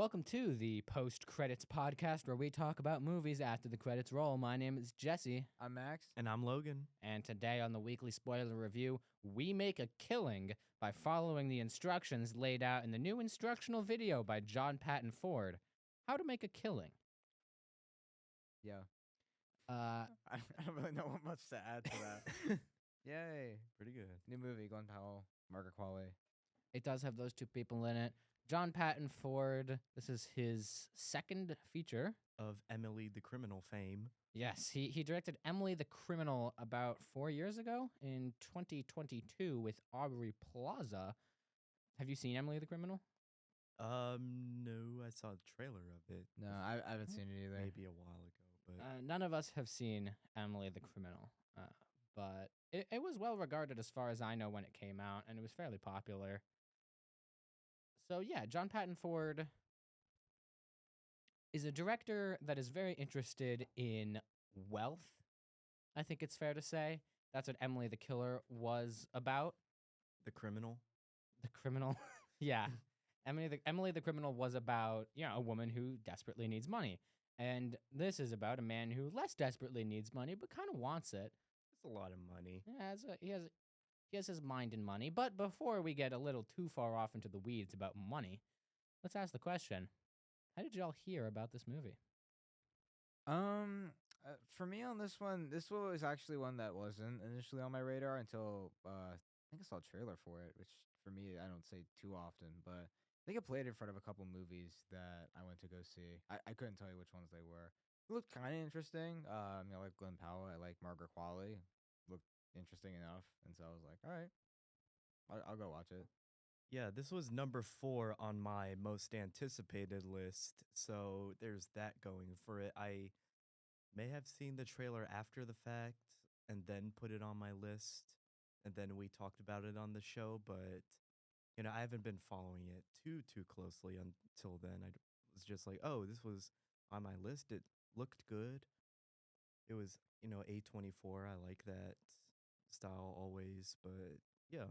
Welcome to the Post Credits Podcast, where we talk about movies after the credits roll. My name is Jesse, I'm Max. And I'm Logan. and today on the weekly spoiler review, we make a killing by following the instructions laid out in the new instructional video by John Patton Ford. How to make a killing. Yeah. Uh, I don't really know what much to add to that. Yay. Pretty good. New movie, Glen Powell, Margaret Qualley. it does have those two people in it. John Patton Ford, this is his second feature. Of Emily the Criminal fame. Yes, he directed Emily the Criminal about 4 years ago in 2022 with Aubrey Plaza. Have you seen Emily the Criminal? No, I saw the trailer of it. No, I haven't seen it either. Maybe a while ago, but None of us have seen Emily the Criminal, but it was well regarded as far as I know when it came out, and it was fairly popular. So yeah, John Patton Ford is a director that is very interested in wealth. I think it's fair to say. That's what Emily the Killer was about. The Criminal. The Criminal. Yeah. Emily the Criminal was about, a woman who desperately needs money. And this is about a man who less desperately needs money, but kind of wants it. It's a lot of money. He has his mind in money. But before we get a little too far off into the weeds about money, let's ask the question. How did y'all hear about this movie? For me on this one was actually one that wasn't initially on my radar until I think I saw a trailer for it, which for me I don't say too often, but I think it played in front of a couple movies that I went to go see. I couldn't tell you which ones they were. It looked kind of interesting. I like Glen Powell. I like Margaret Qualley. Looked interesting enough, and so I was like, all right, I'll go watch it. Yeah, this was number 4 on my most anticipated list, so there's that going for it. I may have seen the trailer after the fact and then put it on my list, and then we talked about it on the show, but I haven't been following it too closely until then. I was just like, oh, this was on my list. It looked good. It was, A24. I like that style always, but yeah.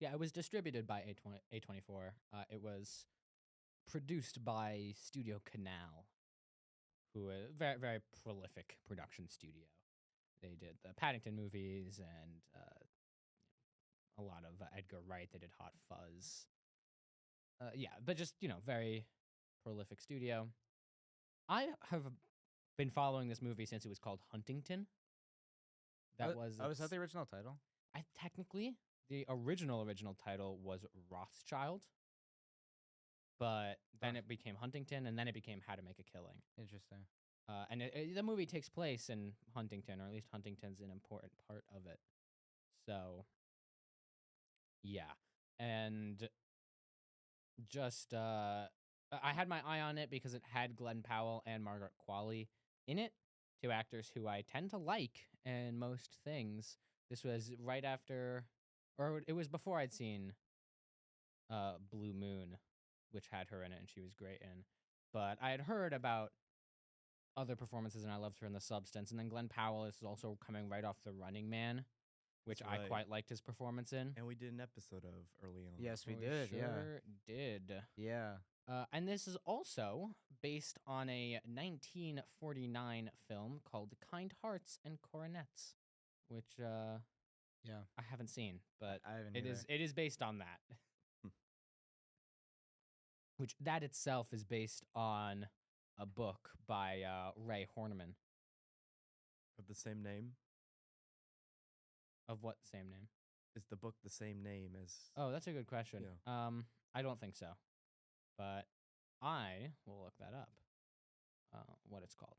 Yeah, it was distributed by A24. It was produced by Studio Canal, who is a very, very prolific production studio. They did the Paddington movies and a lot of Edgar Wright. They did Hot Fuzz. But just, very prolific studio. I have been following this movie since it was called Huntington. Was that the original title? Technically, the original title was Rothschild, but then it became Huntington, and then it became How to Make a Killing. Interesting. And the movie takes place in Huntington, or at least Huntington's an important part of it. So, yeah. And just, I had my eye on it because it had Glen Powell and Margaret Qualley in it, two actors who I tend to like in most things. This was right after, or it was before I'd seen Blue Moon, which had her in it, and she was great in. But I had heard about other performances, and I loved her in The Substance. And then Glen Powell is also coming right off The Running Man, which That's I right. quite liked his performance in. And we did an episode of early on. Yes, we We did. sure did. Yeah. And this is also based on a 1949 film called Kind Hearts and Coronets, which Yeah. I haven't seen, but I haven't. it is based on that. Which that itself is based on a book by Ray Horniman. Of the same name? Of what same name? Is the book the same name as... Oh, that's a good question. Yeah. I don't think so, but I will look that up. What it's called.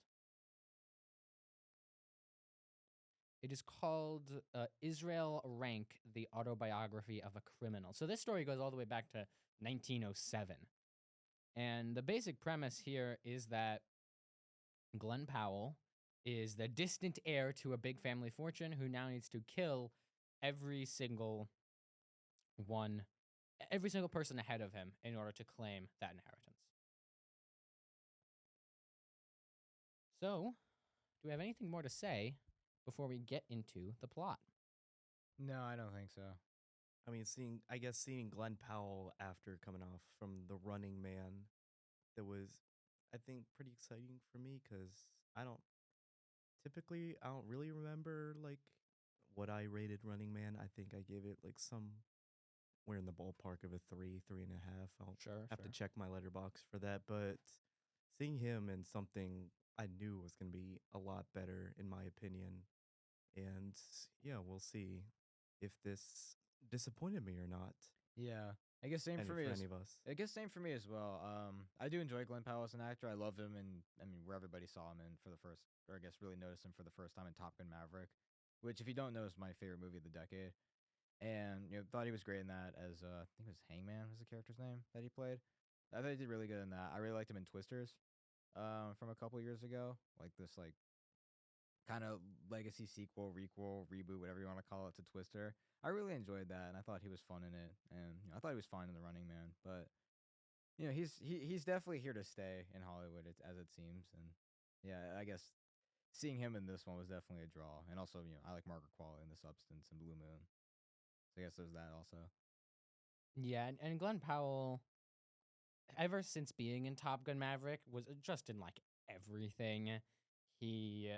It is called Israel Rank: The Autobiography of a Criminal. So this story goes all the way back to 1907. And the basic premise here is that Glen Powell is the distant heir to a big family fortune who now needs to kill every single person ahead of him in order to claim that inheritance. So, do we have anything more to say before we get into the plot? No, I don't think so. I mean, seeing Glen Powell after coming off from The Running Man that was, I think, pretty exciting for me because I don't I don't really remember like what I rated Running Man. I think I gave it like somewhere in the ballpark of a 3.5. I'll Sure, have to sure. check my letterbox for that, but seeing him in something I knew was going to be a lot better, in my opinion. And yeah, we'll see if this disappointed me or not. Yeah, I guess same Any for me for as any of us. I guess same for me as well. I do enjoy Glen Powell as an actor. I love him, and I mean, where everybody saw him in for the first, or I guess really noticed him for the first time in Top Gun Maverick, which, if you don't know, is my favorite movie of the decade. And thought he was great in that as I think it was Hangman was the character's name that he played. I thought he did really good in that. I really liked him in Twisters, from a couple years ago, like this like kind of legacy sequel, requel, reboot, whatever you want to call it, to Twister. I really enjoyed that, and I thought he was fun in it, and I thought he was fine in The Running Man. But he's definitely here to stay in Hollywood, as it seems, and yeah, I guess seeing him in this one was definitely a draw. And also, I like Margaret Qualley in The Substance and Blue Moon, so I guess there's that also. Yeah, and Glenn Powell, ever since being in Top Gun Maverick, was just in like everything. He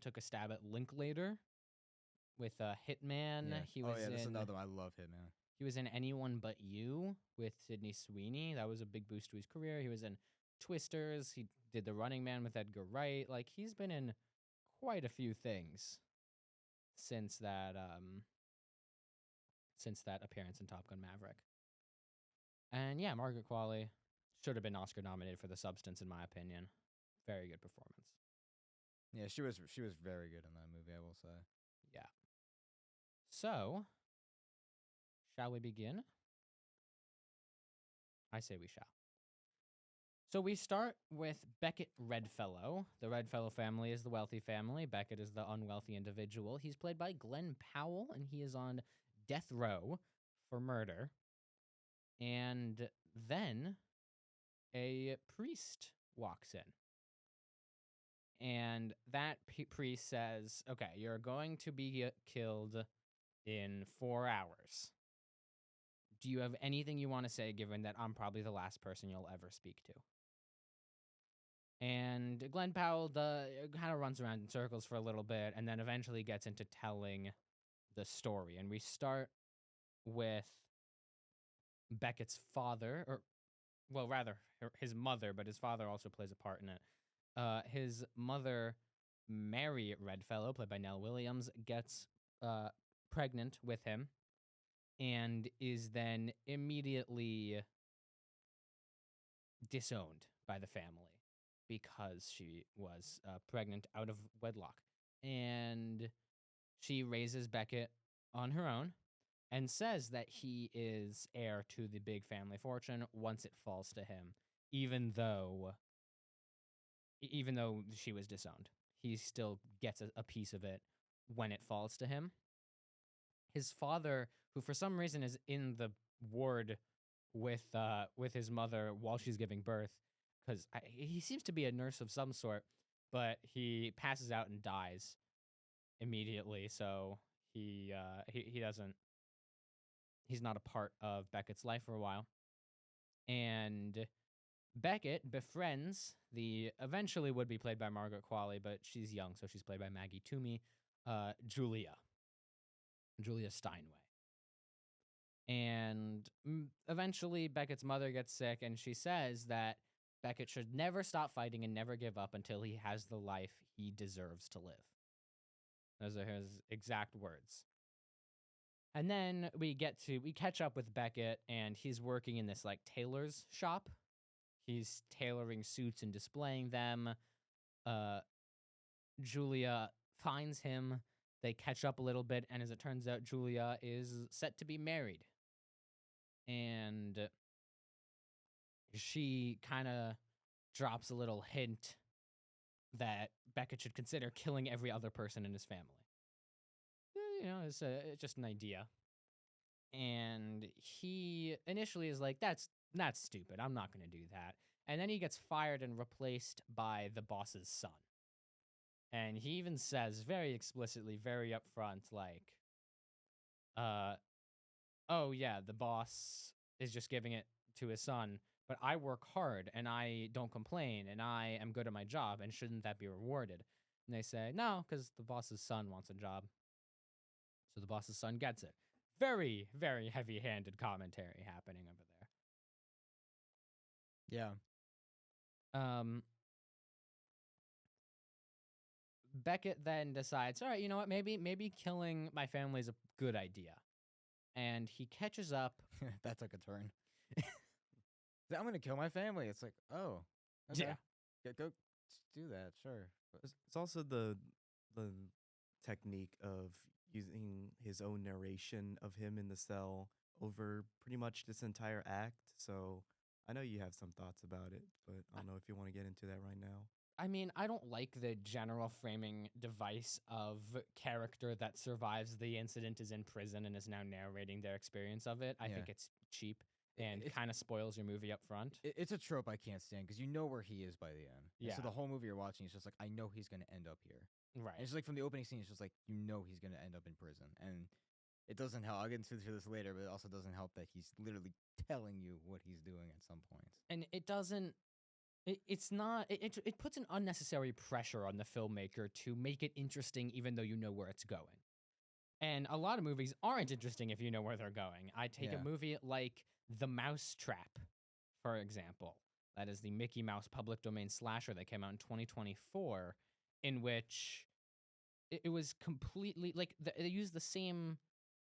took a stab at Linklater with Hitman. Yeah. He Oh was yeah, this is in another one. I love Hitman. he was in Anyone But You with Sydney Sweeney. That was a big boost to his career. He was in Twisters. He did The Running Man with Edgar Wright. Like he's been in quite a few things since that appearance in Top Gun Maverick. And yeah, Margaret Qualley should have been Oscar nominated for The Substance, in my opinion. Very good performance. Yeah, she was very good in that movie, I will say. Yeah. So, shall we begin? I say we shall. So we start with Beckett Redfellow. The Redfellow family is the wealthy family. Beckett is the unwealthy individual. He's played by Glen Powell, and he is on death row for murder. And then a priest walks in. And that priest says, okay, you're going to be killed in 4 hours. Do you have anything you want to say, given that I'm probably the last person you'll ever speak to? And Glen Powell kind of runs around in circles for a little bit and then eventually gets into telling the story. And we start with Beckett's father, or, well, rather, his mother, but his father also plays a part in it. His mother, Mary Redfellow, played by Nell Williams, gets pregnant with him and is then immediately disowned by the family because she was pregnant out of wedlock. And she raises Beckett on her own and says that he is heir to the big family fortune once it falls to him, even though she was disowned. He still gets a piece of it when it falls to him. His father, who for some reason is in the ward with his mother while she's giving birth, because he seems to be a nurse of some sort, but he passes out and dies immediately. So he doesn't. He's not a part of Beckett's life for a while, and Beckett befriends the eventually would be played by Margaret Qualley, but she's young, so she's played by Maggie Toomey, Julia Steinway. And eventually Beckett's mother gets sick, and she says that Beckett should never stop fighting and never give up until he has the life he deserves to live. Those are his exact words. And then we catch up with Beckett, and he's working in this like tailor's shop. He's tailoring suits and displaying them. Julia finds him. They catch up a little bit, and as it turns out, Julia is set to be married. And she kind of drops a little hint that Beckett should consider killing every other person in his family. It's just an idea. And he initially is like, that's stupid. I'm not going to do that. And then he gets fired and replaced by the boss's son. And he even says very explicitly, very upfront, like, oh yeah, the boss is just giving it to his son but I work hard and I don't complain and I am good at my job, and shouldn't that be rewarded? And they say, no, because the boss's son wants a job. So the boss's son gets it. Very, very heavy handed commentary happening over Yeah. there. Beckett then decides, all right, you know what? Maybe killing my family is a good idea. And he catches up. That took a turn. I'm gonna kill my family. It's like, oh, okay. Yeah. Go do that, sure. But It's also the technique of using his own narration of him in the cell over pretty much this entire act. So I know you have some thoughts about it, but I don't know if you want to get into that right now. I mean, I don't like the general framing device of character that survives the incident is in prison and is now narrating their experience of it. I think Yeah. it's cheap I- and it's- kind of spoils your movie up front. it's a trope I can't stand because you know where he is by the end. And Yeah. so the whole movie you're watching is just like, I know he's gonna end up here. Right. And it's like from the opening scene, it's just like you know he's gonna end up in prison, and it doesn't help. I'll get into this later, but it also doesn't help that he's literally telling you what he's doing at some points. And it doesn't. It's not. It puts an unnecessary pressure on the filmmaker to make it interesting, even though you know where it's going. And a lot of movies aren't interesting if you know where they're going. I take Yeah. a movie like The Mousetrap, for example. That is the Mickey Mouse public domain slasher that came out in 2024, in which it was completely like they used the same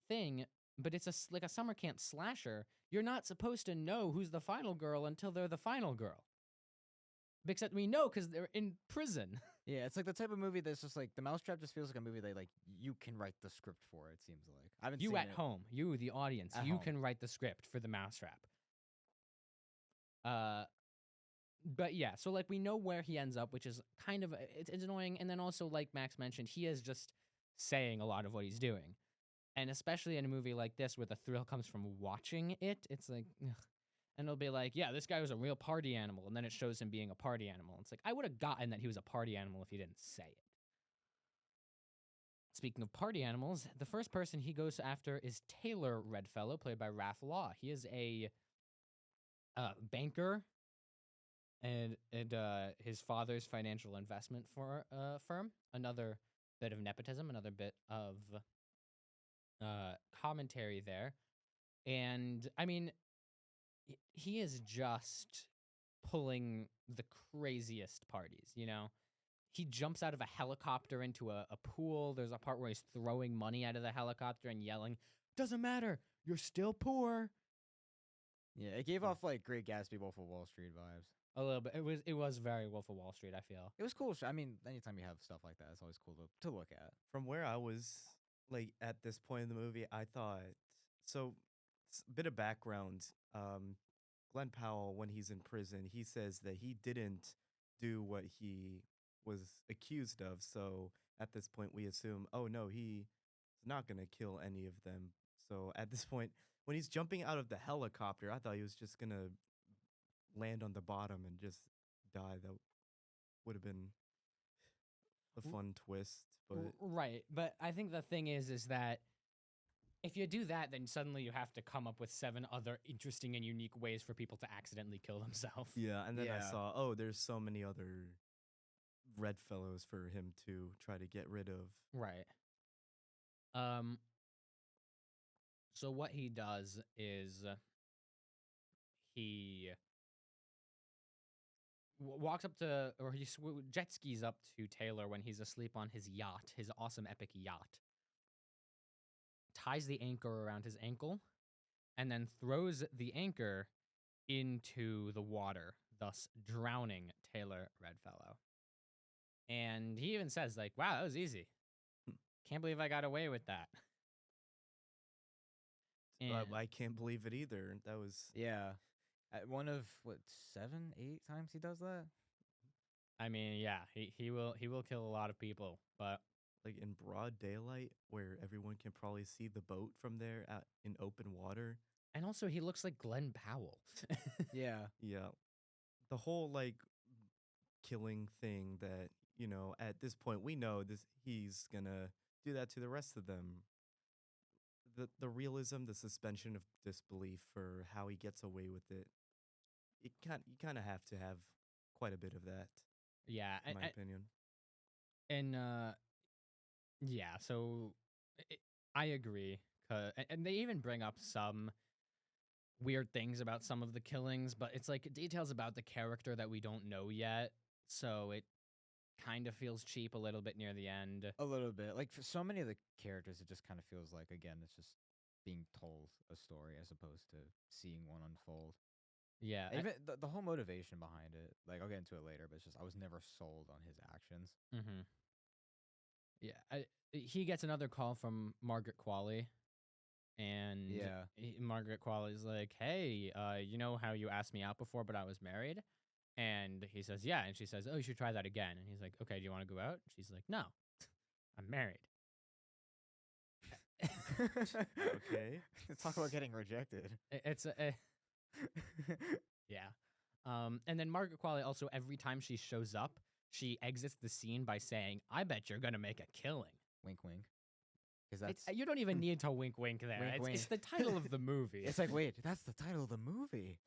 thing, but it's like a summer camp slasher. You're not supposed to know who's the final girl until they're the final girl. Except we know because they're in prison. Yeah, it's like the type of movie that's just like The Mousetrap just feels like a movie that like you can write the script for. It seems like I haven't You seen at it. home, you the audience, At you home. can write the script for The Mousetrap. But yeah, so like we know where he ends up, which is kind of it's annoying. And then also, like Max mentioned, he is just saying a lot of what he's doing, and especially in a movie like this where the thrill comes from watching it, it's like. Ugh. And it'll be like, yeah, this guy was a real party animal, and then it shows him being a party animal. It's like I would have gotten that he was a party animal if he didn't say it. Speaking of party animals, the first person he goes after is Taylor Redfellow, played by Raph Law. He is a banker and his father's financial investment firm. Another bit of nepotism, another bit of commentary there. And I mean, he is just pulling the craziest parties, you know? He jumps out of a helicopter into a pool. There's a part where he's throwing money out of the helicopter and yelling, "Doesn't matter, you're still poor." Yeah, it gave off like Great Gatsby, Wolf of Wall Street vibes. A little bit. It was very Wolf of Wall Street, I feel. It was cool. I mean, anytime you have stuff like that, it's always cool to look at. From where I was, like, at this point in the movie, I thought so. Bit of background. Glen Powell, when he's in prison, he says that he didn't do what he was accused of. So at this point, we assume, oh no, he's not gonna kill any of them. So at this point, when he's jumping out of the helicopter, I thought he was just gonna land on the bottom and just die. That would have been a fun twist, but Right. But I think the thing is that if you do that, then suddenly you have to come up with 7 other interesting and unique ways for people to accidentally kill themselves. yeah. And then I Yeah. saw, oh, there's so many other red fellows for him to try to get rid of. Right. So what he does is he walks up to, or he jet skis up to Taylor when he's asleep on his yacht, his awesome epic yacht, ties the anchor around his ankle, and then throws the anchor into the water, thus drowning Taylor Redfellow. And he even says, like, wow, that was easy. Can't believe I got away with that. And I can't believe it either. That was Yeah, at one of what 7, 8 times he does that. I mean, yeah, he will kill a lot of people, but like in broad daylight where everyone can probably see the boat from there in open water. and also he looks like Glen Powell. Yeah, Yeah. The whole like killing thing that, you know, at this point we know this he's gonna do that to the rest of them. The realism, the suspension of disbelief for how he gets away with it. you kind of have to have quite a bit of that, Yeah, in my opinion. and yeah, so I agree. And they even bring up some weird things about some of the killings, but it's like details about the character that we don't know yet. So it kind of feels cheap a little bit near the end. A little bit. Like for so many of the characters, it just kind of feels like again, it's just being told a story as opposed to seeing one unfold. Yeah, And even the whole motivation behind it, like I'll get into it later, but it's just I was never sold on his actions. mm-hmm. Yeah, he gets another call from Margaret Qualley, and Yeah. Margaret Qualley's like, "Hey, you know how you asked me out before, but I was married?" And he says, "Yeah." And she says, "Oh, you should try that again." And he's like, "Okay, do you want to go out?" She's like, "No, I'm married." Okay. Talk about getting rejected. It's yeah. And then Margaret Qualley also, every time she shows up, she exits the scene by saying, "I bet you're gonna make a killing." Wink, wink. Because that's You don't even need to wink, wink there. Wink, It's wink. the title of the movie. it's like wait, that's the title of the movie.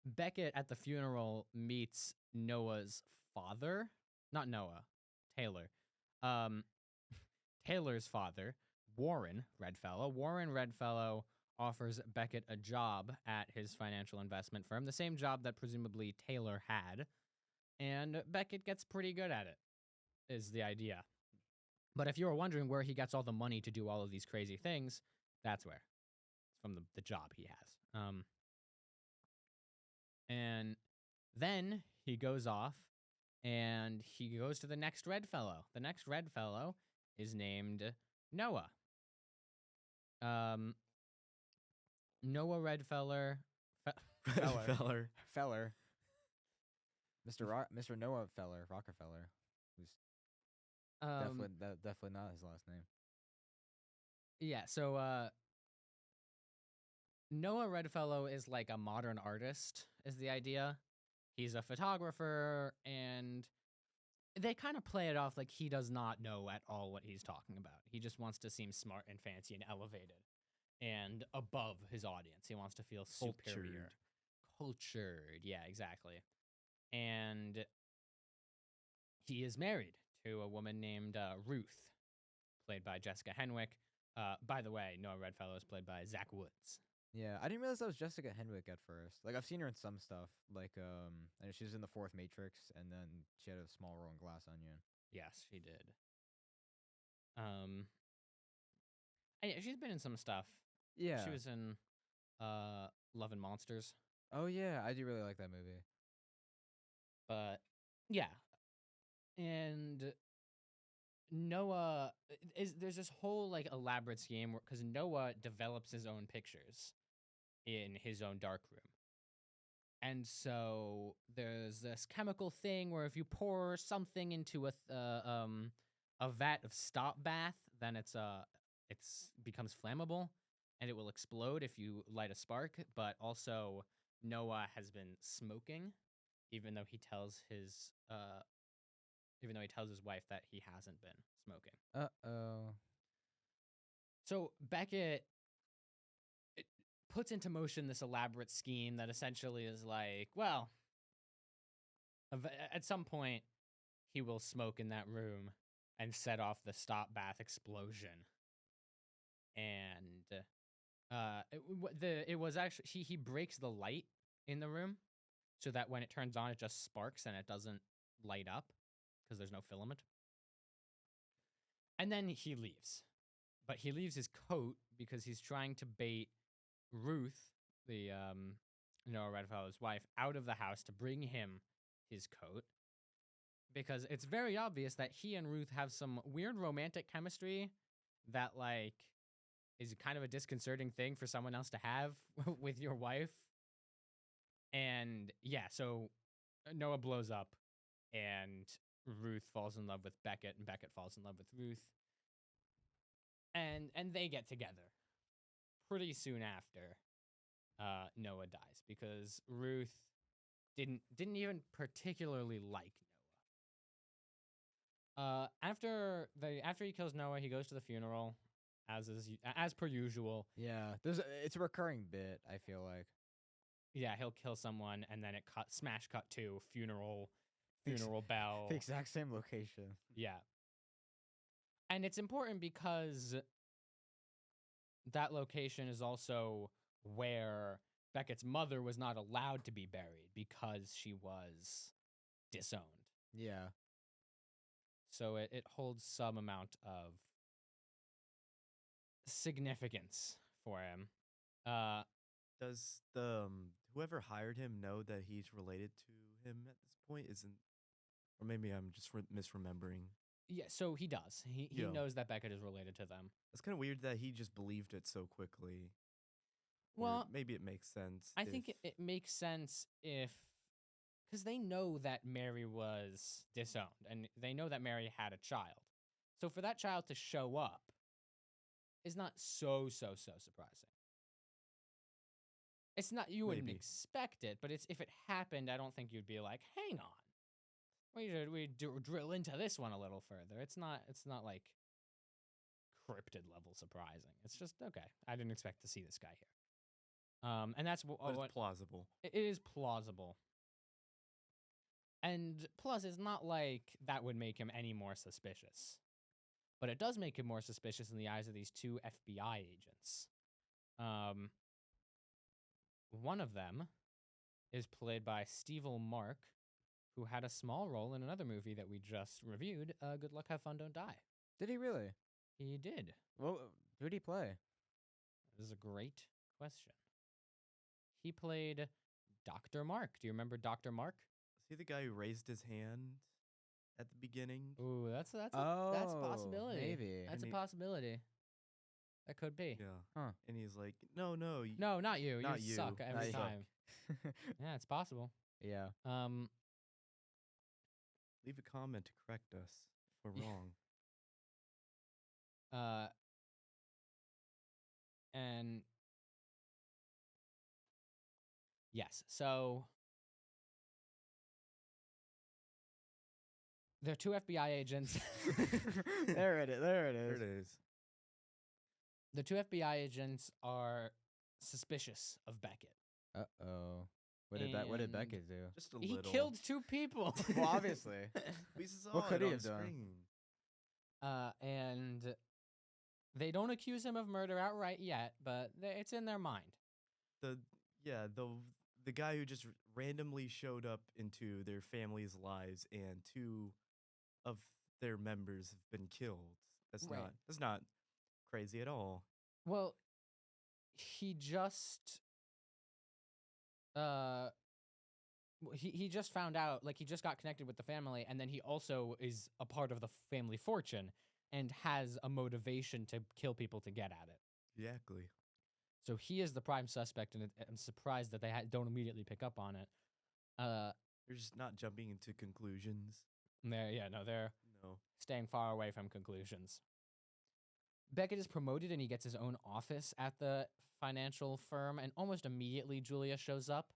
Beckett at the funeral meets Noah's father, not Noah, Taylor. Um, Taylor's father, Warren Redfellow. Warren Redfellow offers Beckett a job at his financial investment firm, the same job that presumably Taylor had, and Beckett gets pretty good at it, is the idea. But if you were wondering where he gets all the money to do all of these crazy things, that's where. It's from the job he has. And then he goes off and he goes to the next Redfellow. The next Redfellow is named Noah. Noah Redfeller. Feller. Feller. Mr. Noah Feller, Rockefeller, who's definitely not his last name. Yeah, so Noah Redfellow is like a modern artist, is the idea. He's a photographer, and they kind of play it off like he does not know at all what he's talking about. He just wants to seem smart and fancy and elevated and above his audience. He wants to feel superior. Cultured. Yeah, exactly. And he is married to a woman named Ruth, played by Jessica Henwick. By the way, Noah Redfellow is played by Zach Woods. Yeah, I didn't realize that was Jessica Henwick at first. Like I've seen her in some stuff, like I know she was in the fourth Matrix, and then she had a small role in Glass Onion. Yes, she did. Yeah, she's been in some stuff. Yeah, She was in Love and Monsters. Oh yeah, I do really like that movie. But yeah. And Noah there's this whole like elaborate scheme because Noah develops his own pictures in his own darkroom. And so there's this chemical thing where if you pour something into a vat of stop bath, then it's becomes flammable and it will explode if you light a spark. But also Noah has been smoking, even though he tells his wife that he hasn't been smoking. Uh-oh. So Beckett puts into motion this elaborate scheme that essentially is like, well, at some point he will smoke in that room and set off the stop bath explosion. And it was actually he breaks the light in the room so that when it turns on it just sparks and it doesn't light up because there's no filament. And then he leaves. But he leaves his coat because he's trying to bait Ruth, the Noah Redfellow's wife, out of the house to bring him his coat. Because it's very obvious that he and Ruth have some weird romantic chemistry that like is kind of a disconcerting thing for someone else to have with your wife. And yeah, so Noah blows up and Ruth falls in love with Beckett and Beckett falls in love with Ruth. And they get together pretty soon after Noah dies because Ruth didn't even particularly like Noah. After he kills Noah, he goes to the funeral as per usual. Yeah, it's a recurring bit. I feel like Yeah, he'll kill someone and then smash cut to funeral bell. the exact same location. Yeah. And it's important because that location is also where Beckett's mother was not allowed to be buried because she was disowned. Yeah, So it holds some amount of significance for him. Does the whoever hired him know that he's related to him at this point? Isn't, or maybe I'm just misremembering. Yeah, so he does. He Yeah. knows that Beckett is related to them. It's kind of weird that he just believed it so quickly. Or Well, maybe it makes sense. I think it makes sense because they know that Mary was disowned and they know that Mary had a child. So for that child to show up is not so surprising. It's not, you wouldn't Maybe. expect it, but if it happened, I don't think you'd be like, hang on, we drill into this one a little further. It's not like cryptid level surprising. It's just okay. I didn't expect to see this guy here. And that's but what it's plausible. it is plausible. And plus, it's not like that would make him any more suspicious. But it does make him more suspicious in the eyes of these two FBI agents. One of them is played by Steve Mark, who had a small role in another movie that we just reviewed, Good Luck, Have Fun, Don't Die. did he really? He did. Well, who'd he play? This is a great question. He played Dr. Mark. Do you remember Dr. Mark? Is he the guy who raised his hand at the beginning? Ooh, that's a Oh, possibility. maybe. That's a And he- possibility. That could be. Yeah. Huh. And he's like, no, No, not you. Not you you. suck Not every you. time. Yeah, it's possible. Yeah. leave a comment to correct us if we're Yeah. wrong. And yes, so there are two FBI agents. There it is. There it There is. it is. The two FBI agents are suspicious of Beckett. Uh-oh. What did And Beckett do? Just a He little. killed two people. Well, obviously. We saw What could it he on have done? screen. And they don't accuse him of murder outright yet, but it's in their mind. The guy who just randomly showed up into their family's lives and two of their members have been killed. Right. That's not crazy at all. Well, he just he just found out, like, he just got connected with the family, and then he also is a part of the family fortune and has a motivation to kill people to get at it. Exactly. So he is the prime suspect, and I'm surprised that they don't immediately pick up on it. They're just not jumping into conclusions. They're No. staying far away from conclusions. Beckett is promoted, and he gets his own office at the financial firm, and almost immediately Julia shows up,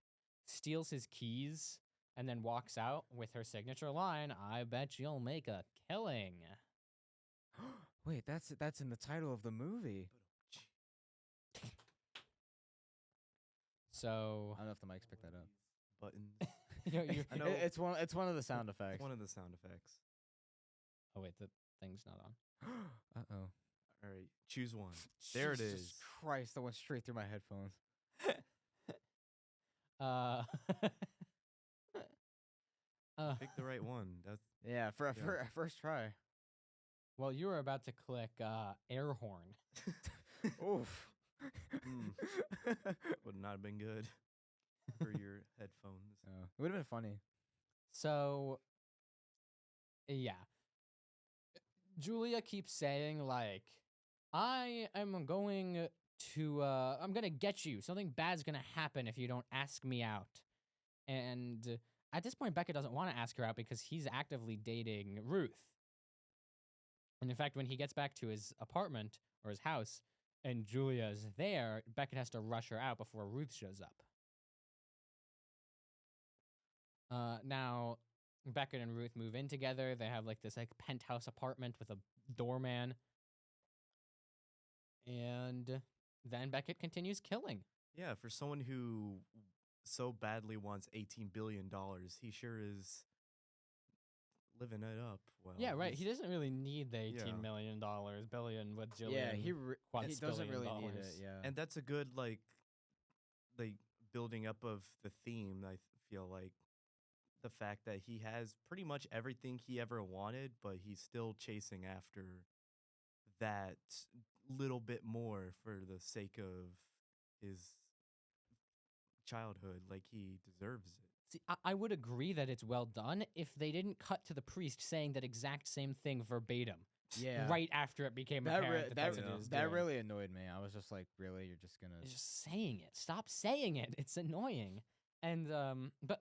steals his keys, and then walks out with her signature line, "I bet you'll make a killing." Wait, that's in the title of the movie. So I don't know if the mics picked that up. Buttons. I know it's one of the sound effects. One of the sound effects. Oh wait, the thing's not on. Uh-oh. All right, choose one. There it Jesus is. Christ, that went straight through my headphones. Pick the right one. That's Yeah, for a Yeah. first try. Well, you were about to click air horn. Oof. would not have been good for your headphones. Oh, it would have been funny. So, yeah. Julia keeps saying, like, I'm going to get you. Something bad's going to happen if you don't ask me out. And at this point, Becca doesn't want to ask her out because he's actively dating Ruth. And in fact, when he gets back to his apartment or his house and Julia's there, Beckett has to rush her out before Ruth shows up. Now, Beckett and Ruth move in together. They have like this like penthouse apartment with a doorman. And then Beckett continues killing. Yeah, for someone who so badly wants $18 billion, he sure is living it up. Well, Yeah, right. He he's- doesn't really need the Yeah. $18 million, billion with Jillian. Yeah, he quadrillion doesn't really need dollars. it. Yeah, And that's a good like building up of the theme. I feel like the fact that he has pretty much everything he ever wanted, but he's still chasing after that little bit more for the sake of his childhood. Like he deserves it. See, I would agree that it's well done if they didn't cut to the priest saying that exact same thing verbatim yeah. right after it became That apparent that that's that- what he was that doing. really annoyed me. I was just like, really, you're just gonna. It's just saying it. Stop saying it. It's annoying. And but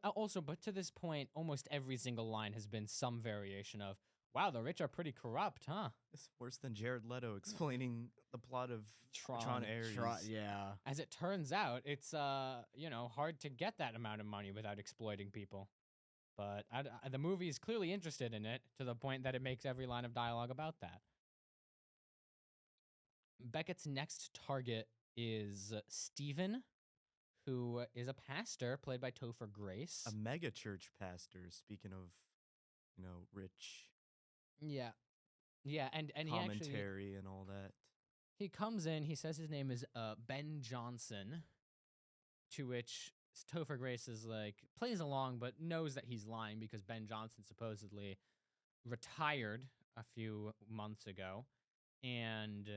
to this point, almost every single line has been some variation of, "Wow, the rich are pretty corrupt, huh?" It's worse than Jared Leto explaining the plot of Tron. Tron Ares. Yeah. As it turns out, it's hard to get that amount of money without exploiting people. But the movie is clearly interested in it to the point that it makes every line of dialogue about that. Beckett's next target is Stephen, who is a pastor played by Topher Grace. A mega church pastor, speaking of, rich Yeah. Yeah, and he actually commentary and all that. he comes in, he says his name is Ben Johnson, to which Topher Grace is like plays along but knows that he's lying because Ben Johnson supposedly retired a few months ago, and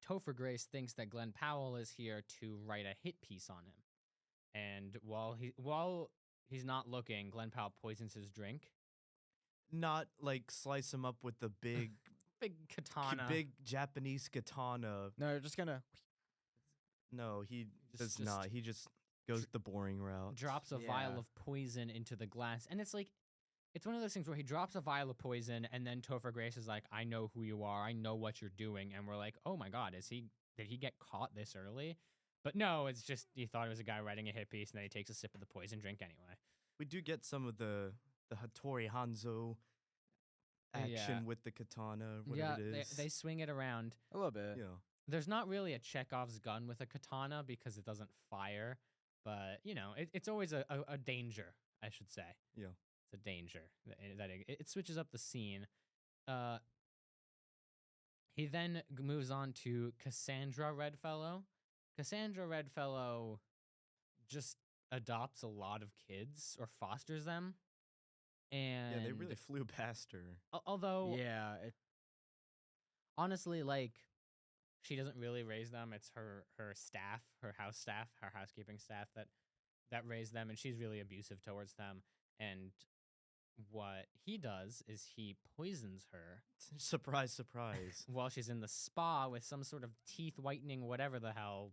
Topher Grace thinks that Glen Powell is here to write a hit piece on him. And while he's not looking, Glen Powell poisons his drink. Not like slice him up with the big, Big katana. big Japanese katana. No, you're just gonna. No, he does Just not. He just goes the boring route. Drops a vial Yeah. of poison into the glass. And it's like, it's one of those things where he drops a vial of poison and then Topher Grace is like, I know who you are. I know what you're doing. And we're like, oh my God, did he get caught this early? But no, it's just, he thought it was a guy writing a hit piece and then he takes a sip of the poison drink anyway. We do get some of the Hattori Hanzo action Yeah. with the katana, whatever it is. They swing it around. A little bit. Yeah. There's not really a Chekhov's gun with a katana because it doesn't fire. But, it's always a danger, I should say. Yeah. It's a danger that it switches up the scene. He then moves on to Cassandra Redfellow. Cassandra Redfellow just adopts a lot of kids or fosters them. And Yeah, they really flew past her. although Yeah. honestly, like, she doesn't really raise them. It's her staff, her housekeeping staff that raised them, and she's really abusive towards them. And what he does is he poisons her Surprise, surprise. while she's in the spa with some sort of teeth whitening, whatever the hell.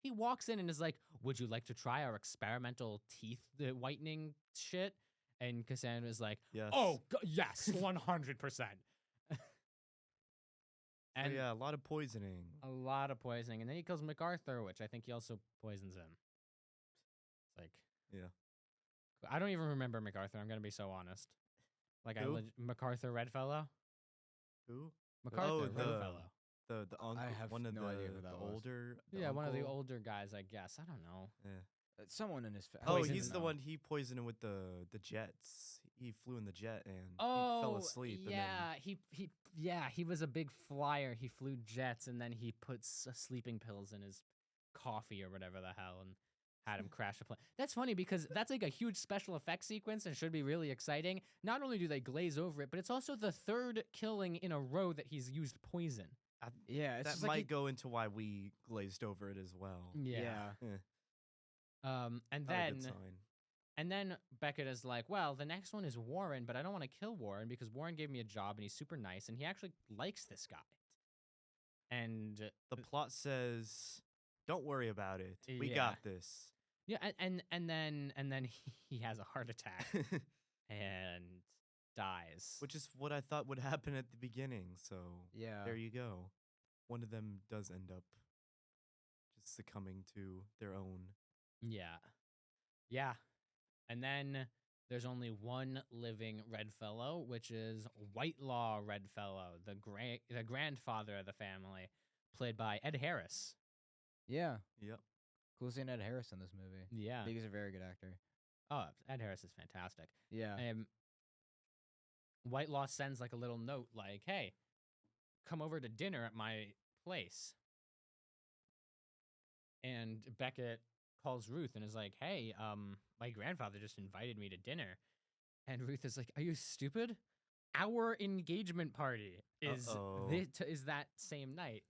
He walks in and is like, "Would you like to try our experimental teeth whitening shit?" And Cassandra's like, Yes. "Oh, yes, 100%." So And yeah, a lot of poisoning. a lot of poisoning. And then he kills MacArthur, which I think he also poisons him. It's like, Yeah. I don't even remember MacArthur. I'm going to be so honest. Like, Who? MacArthur Redfellow? Who? MacArthur the- Redfellow. The uncle, have one of no the, idea who the that was. older. Yeah, one of the uncle? older guys, I guess. I don't know. Yeah. Someone in his family. Oh, Poisoned he's the them. one. He poisoned him with the jets. He flew in the jet and he Oh, fell asleep. yeah, he was a big flyer. He flew jets, and then he put sleeping pills in his coffee or whatever the hell, and had him crash a plane. That's funny because that's like a huge special effects sequence and should be really exciting. Not only do they glaze over it, but it's also the third killing in a row that he's used poison. Yeah, it's that just might like go into why we glazed over it as well. Yeah. Eh, And not a good then sign. And then Beckett is like, well, the next one is Warren, but I don't want to kill Warren because Warren gave me a job and he's super nice and he actually likes this guy. And The plot says, "Don't worry about it. We Yeah. got this." yeah, and then he has a heart attack and dies. Which is what I thought would happen at the beginning. So yeah. there you go. One of them does end up just succumbing to their own. Yeah. Yeah. And then there's only one living Redfellow, which is Whitelaw Redfellow, the grandfather of the family, played by Ed Harris. Yeah. Yep. Cool seeing Ed Harris in this movie. Yeah. I think he's a very good actor. Oh, Ed Harris is fantastic. Yeah. Whitelaw sends like a little note like, hey, come over to dinner at my place. And Beckett calls Ruth and is like, hey, my grandfather just invited me to dinner. And Ruth is like, are you stupid? Our engagement party is is that same night.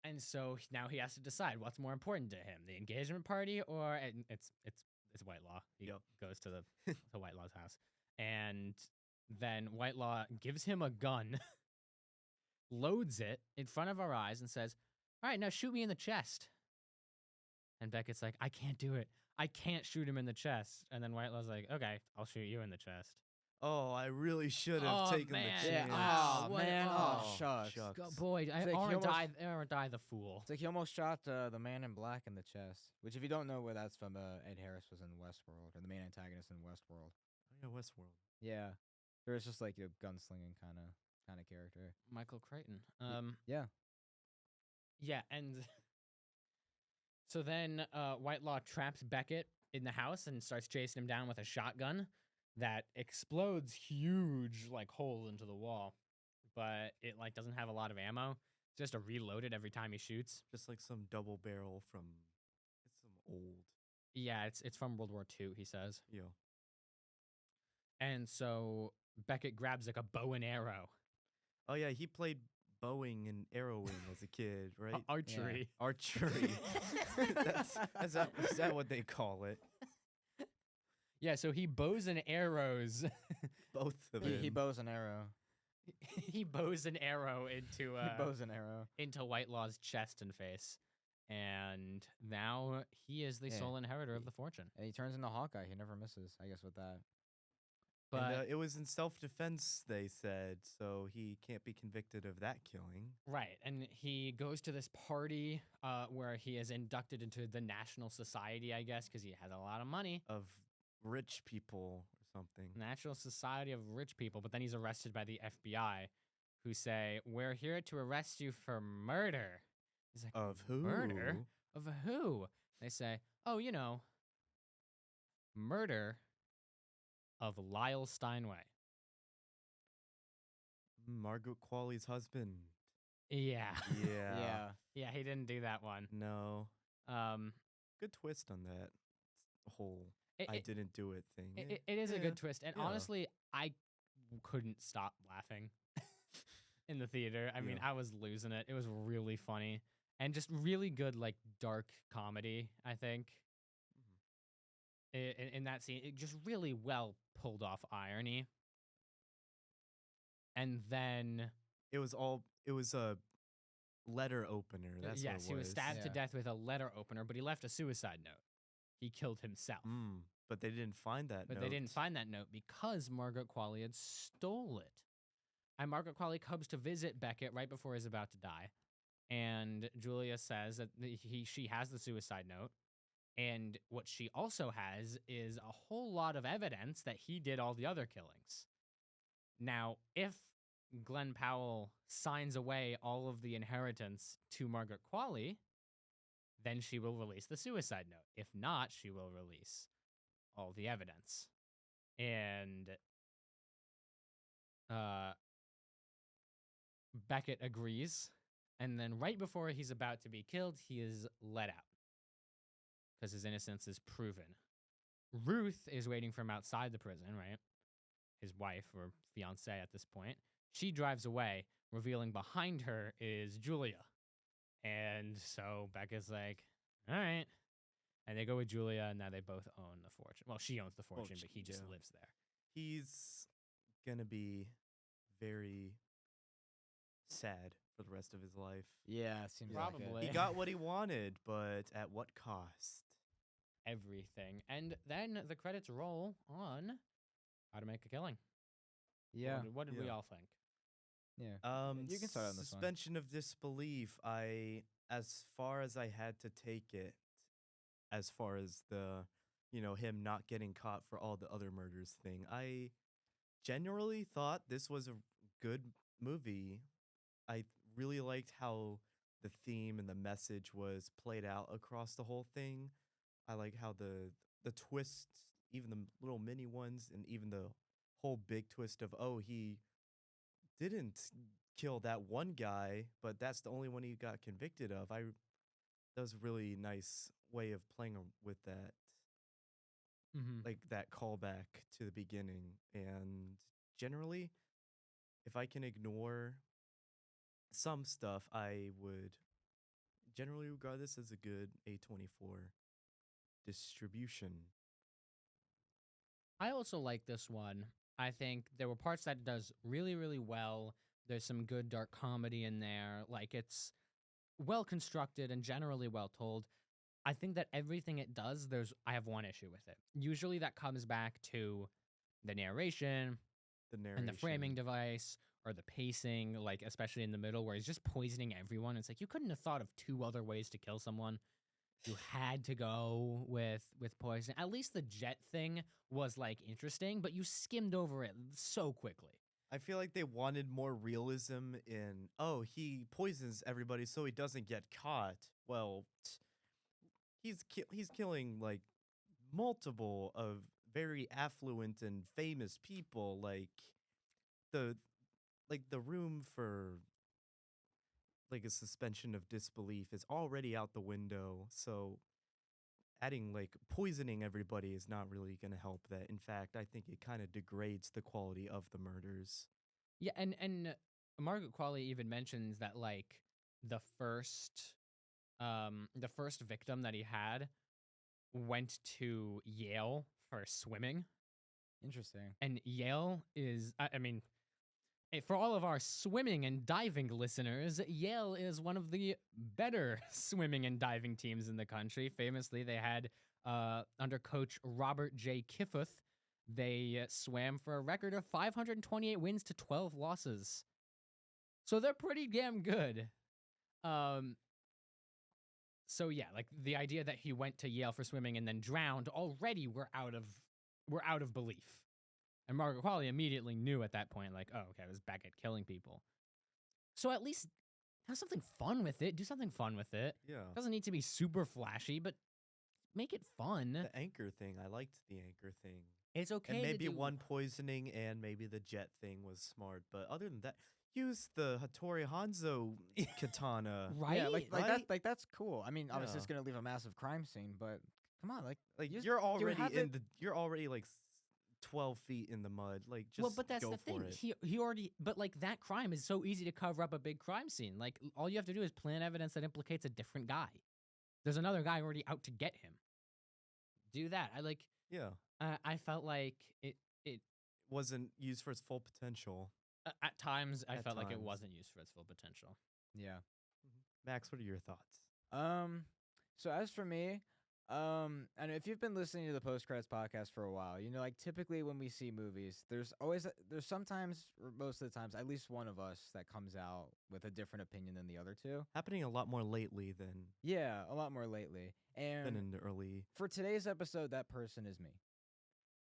And so now he has to decide what's more important to him, the engagement party or and it's Whitelaw. He goes to the Whitelaw's house. And then Whitelaw gives him a gun, loads it in front of our eyes and says, all right, now shoot me in the chest. And Beckett's like, I can't do it. I can't shoot him in the chest. And then Whitelaw's like, okay, I'll shoot you in the chest. Oh, I really should have taken man. the chance. Yeah. What- Man. oh, Shucks. God, boy, I like he or almost- die the fool. It's like he almost shot the man in black in the chest. Which, if you don't know where that's from, Ed Harris was in Westworld, or the main antagonist in Westworld. Oh, yeah, Westworld. Yeah. There was just like a gunslinging kind of character. Michael Crichton. Yeah. Yeah, and so then Whitelaw traps Beckett in the house and starts chasing him down with a shotgun that explodes huge like holes into the wall, but it like doesn't have a lot of ammo. It's just a reload it every time he shoots. Just like some double barrel from it's some old. Yeah, it's from World War II, he says. Yeah. And so Beckett grabs like a bow and arrow. Oh yeah, he played bowing and arrowing as a kid, right? Archery. Archery. Is that what they call it? Yeah, so he bows and arrows. Both of them. He bows an arrow. He bows an arrow into He bows an arrow. into Whitelaw's chest and face. And now he is the sole inheritor of the fortune. And he turns into Hawkeye. He never misses, I guess, with that. But And, it was in self-defense, they said, so he can't be convicted of that killing. right, and he goes to this party where he is inducted into the National Society, I guess, because he has a lot of money. Of rich people or something. National Society of Rich People, but then he's arrested by the FBI, who say, we're here to arrest you for murder. He's like, Of who? murder? Of who? They say, oh, murder of Lyle Steinway. Margaret Qualley's husband. Yeah. Yeah. Yeah, he didn't do that one. No. Um, Good twist on that whole it, I it- didn't do it thing. it is a Yeah. good twist. And Yeah. honestly, I couldn't stop laughing in the theater. I mean, Yeah. I was losing it. It was really funny. And just really good, like, dark comedy, I think. In that scene, it just really well pulled off irony. And then, It was a letter opener. That's yes, what it he was stabbed to Yeah. death with a letter opener, but he left a suicide note. He killed himself. But they didn't find that But note. they didn't find that note because Margaret Qualley had stole it. And Margaret Qualley comes to visit Beckett right before he's about to die. And Julia says that she has the suicide note. And what she also has is a whole lot of evidence that he did all the other killings. Now, if Glen Powell signs away all of the inheritance to Margaret Qualley, then she will release the suicide note. If not, she will release all the evidence. And Beckett agrees. And then right before he's about to be killed, he is let out because his innocence is proven. Ruth is waiting for him outside the prison, right? His wife or fiance at this point. She drives away, revealing behind her is Julia. And so Beckett's like, all right. And they go with Julia, and now they both own the fortune. Well, she owns the fortune, but he just lives there. He's gonna be very sad for the rest of his life. Yeah, it seems Probably. like it. He got what he wanted, but at what cost? Everything. And then the credits roll on How to Make a Killing. Yeah. What did we Yeah. all think? Yeah. You can start on this one. Suspension of disbelief. As far as I had to take it, as far as the him not getting caught for all the other murders thing. I generally thought this was a good movie. I really liked how the theme and the message was played out across the whole thing. I like how the twists, even the little mini ones, and even the whole big twist of, oh, he didn't kill that one guy, but that's the only one he got convicted of. That was a really nice way of playing with that, Mm-hmm. like that callback to the beginning. And generally, if I can ignore some stuff, I would generally regard this as a good A24 distribution. I also like this one. I think there were parts that it does really, really well. There's some good dark comedy in there. Like, it's well constructed and generally well told. I think that everything it does, I have one issue with it. Usually that comes back to the narration The narration. and the framing device or the pacing, like especially in the middle where he's just poisoning everyone. It's like you couldn't have thought of two other ways to kill someone. You had to go with poison. At least the jet thing was like interesting, but you skimmed over it so quickly. I feel like they wanted more realism in, oh, he poisons everybody so he doesn't get caught. Well, he's killing like multiple of very affluent and famous people. The the room for like a suspension of disbelief is already out the window. So adding like poisoning everybody is not really going to help that. In fact, I think it kind of degrades the quality of the murders. Yeah, and Margaret Qualley even mentions that like the first victim that he had went to Yale for swimming. Interesting. And Yale is, I mean, for all of our swimming and diving listeners, Yale is one of the better swimming and diving teams in the country. Famously, they had, under coach Robert J. Kiffuth, they swam for a record of 528 wins to 12 losses. So they're pretty damn good. So yeah, like the idea that he went to Yale for swimming and then drowned, already we're out of belief. And Margaret Qualley immediately knew at that point, like, oh, okay, I was back at killing people. So at least have something fun with it. Do something fun with it. Yeah. Doesn't need to be super flashy, but make it fun. The anchor thing, I liked the anchor thing. It's okay. And maybe to do one poisoning and maybe the jet thing was smart. But other than that, use the Hattori Hanzo katana. right. Yeah, like Right? that's cool. I mean, obviously Yeah. it's gonna leave a massive crime scene, but come on, Like you- you're you already have in it- the you're already like 12 feet in the mud. Like just well, but that's go the thing. for it. He already, but like that crime is so easy to cover up a big crime scene. Like all you have to do is plant evidence that implicates a different guy. There's another guy already out to get him. Do that. Yeah. I felt like it Wasn't used for its full potential. at times I At felt like it times. wasn't used for its full potential. yeah. Max, what are your thoughts? So as for me, and if you've been listening to the Post Credits podcast for a while, you know, like typically when we see movies, there's sometimes, or most of the times, at least one of us that comes out with a different opinion than the other two. Happening a lot more lately than Yeah, a lot more lately. And in the early. for today's episode, that person is me.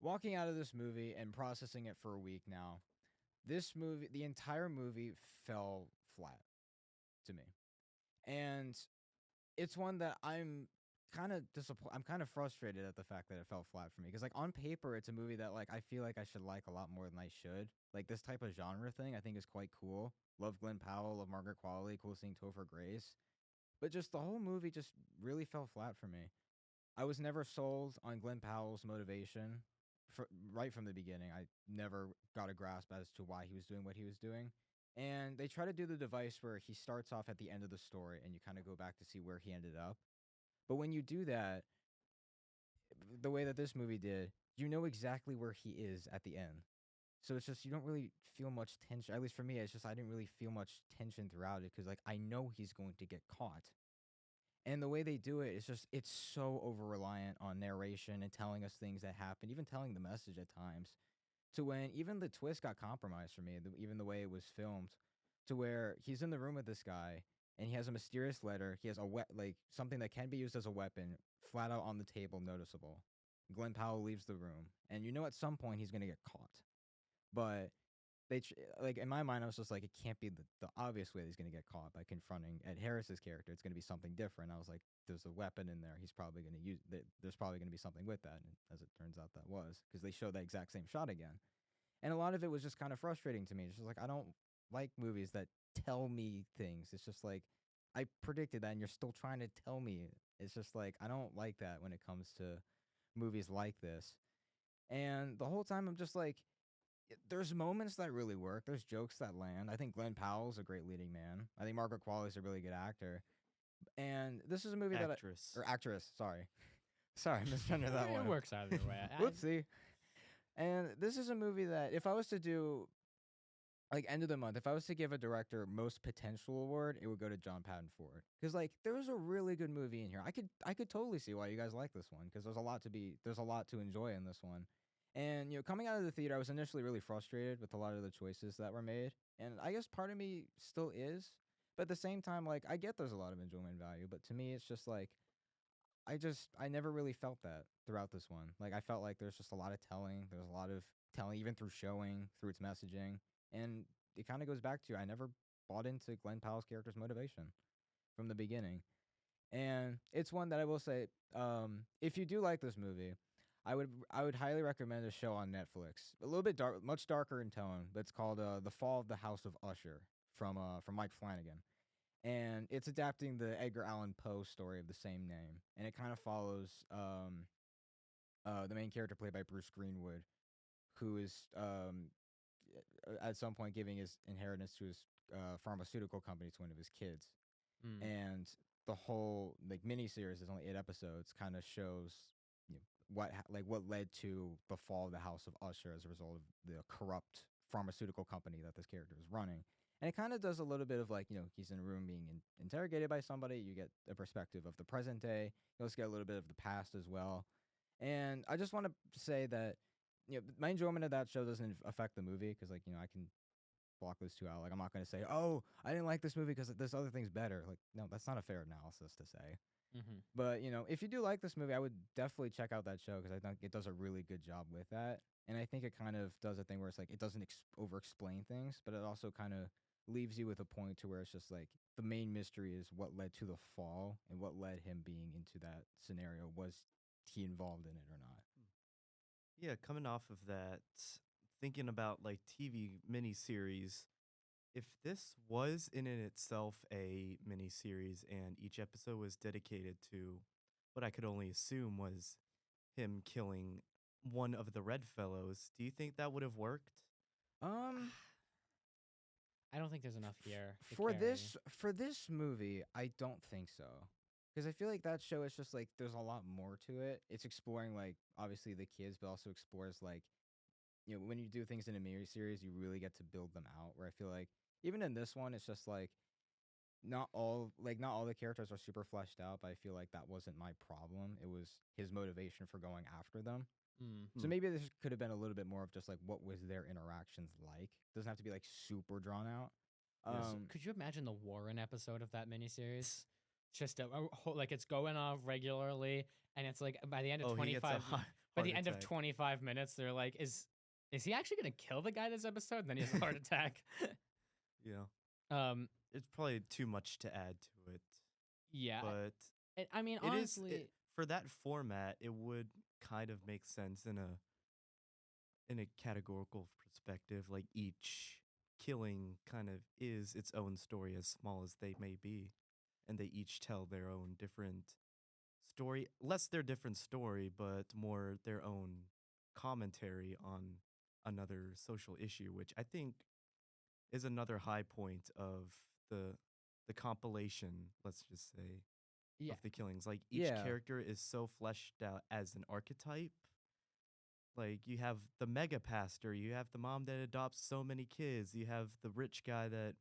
Walking out of this movie and processing it for a week now, the entire movie fell flat to me. And it's one that I'm kind of disappointed. I'm kind of frustrated at the fact that it fell flat for me. Because like on paper, it's a movie that like I feel like I should like a lot more than I should. Like this type of genre thing, I think is quite cool. Love Glen Powell, love Margaret Qualley, cool seeing Topher Grace. But just the whole movie just really fell flat for me. I was never sold on Glen Powell's motivation right from the beginning. I never got a grasp as to why he was doing what he was doing. And they try to do the device where he starts off at the end of the story and you kind of go back to see where he ended up. But when you do that, the way that this movie did, you know exactly where he is at the end. So it's just, you don't really feel much tension. At least for me, it's just, I didn't really feel much tension throughout it because, like, I know he's going to get caught. And the way they do it is just, it's so over-reliant on narration and telling us things that happen, even telling the message at times, to when even the twist got compromised for me, even the way it was filmed, to where he's in the room with this guy, and he has a mysterious letter. He has like something that can be used as a weapon, flat out on the table, noticeable. Glen Powell leaves the room, and you know at some point he's gonna get caught. But like in my mind, I was just like, it can't be the obvious way that he's gonna get caught by confronting Ed Harris's character. It's gonna be something different. I was like, there's a weapon in there. He's probably gonna use. There's probably gonna be something with that, and as it turns out, that was because they showed that exact same shot again. And a lot of it was just kind of frustrating to me. It's just like I don't like movies that tell me things. It's just like I predicted that, and you're still trying to tell me. It's just like I don't like that when it comes to movies like this. And the whole time I'm just like, there's moments that really work. There's jokes that land. I think Glen Powell's a great leading man. I think Margaret Qualley's a really good actor. And this is a movie Actress. or actress. Sorry, misgendered that one. It works either way. Whoopsie. And this is a movie that if I was to do like end of the month, if I was to give a director most potential award, it would go to John Patton Ford. Because like there was a really good movie in here. I could totally see why you guys like this one because there's a lot to enjoy in this one. And coming out of the theater, I was initially really frustrated with a lot of the choices that were made, and I guess part of me still is. But at the same time, like I get there's a lot of enjoyment value, but to me, it's just like I never really felt that throughout this one. Like I felt like there's just a lot of telling. There's a lot of telling, even through showing, through its messaging, and it kind of goes back to I never bought into Glen Powell's character's motivation from the beginning, and it's one that I will say, if you do like this movie, I would highly recommend a show on Netflix. A little bit dark, much darker in tone, but it's called The Fall of the House of Usher from Mike Flanagan. And it's adapting the Edgar Allan Poe story of the same name, and it kind of follows the main character played by Bruce Greenwood, who is at some point giving his inheritance to his pharmaceutical company to one of his kids, and the whole like miniseries is only 8 episodes, kind of shows what led to the fall of the House of Usher as a result of the corrupt pharmaceutical company that this character is running. And it kind of does a little bit of like, he's in a room being interrogated by somebody. You get a perspective of the present day. You also get a little bit of the past as well. And I just want to say that, my enjoyment of that show doesn't affect the movie because, like, I can block those two out. Like, I'm not going to say, oh, I didn't like this movie because this other thing's better. Like, no, that's not a fair analysis to say. Mm-hmm. But, if you do like this movie, I would definitely check out that show because I think it does a really good job with that. And I think it kind of does a thing where it's like it doesn't over-explain things, but it also kind of leaves you with a point to where it's just like the main mystery is what led to the fall and what led him being into that scenario. Was he involved in it or not? Yeah, coming off of that, thinking about like TV miniseries, if this was in itself a miniseries and each episode was dedicated to what I could only assume was him killing one of the Red Fellows, do you think that would have worked? I don't think there's enough here to For carry. this movie, I don't think so. Because I feel like that show is just like there's a lot more to it. It's exploring like obviously the kids, but also explores like when you do things in a miniseries, you really get to build them out. Where I feel like even in this one, it's just like not all the characters are super fleshed out. But I feel like that wasn't my problem. It was his motivation for going after them. So maybe this could have been a little bit more of just like what was their interactions like. Doesn't have to be like super drawn out. Could you imagine the Warren episode of that miniseries? Just like it's going off regularly, and it's like by the end of 25, by the end of 25 minutes, they're like, "Is he actually gonna kill the guy this episode?" And then he has a heart attack. Yeah. It's probably too much to add to it. Yeah. But I mean, honestly, for that format, it would kind of make sense in a categorical perspective. Like each killing kind of is its own story, as small as they may be, and they each tell their own different story. Less their different story, but more their own commentary on another social issue, which I think is another high point of the compilation, let's just say, of the killings. Like each character is so fleshed out as an archetype. Like you have the mega pastor, you have the mom that adopts so many kids, you have the rich guy that,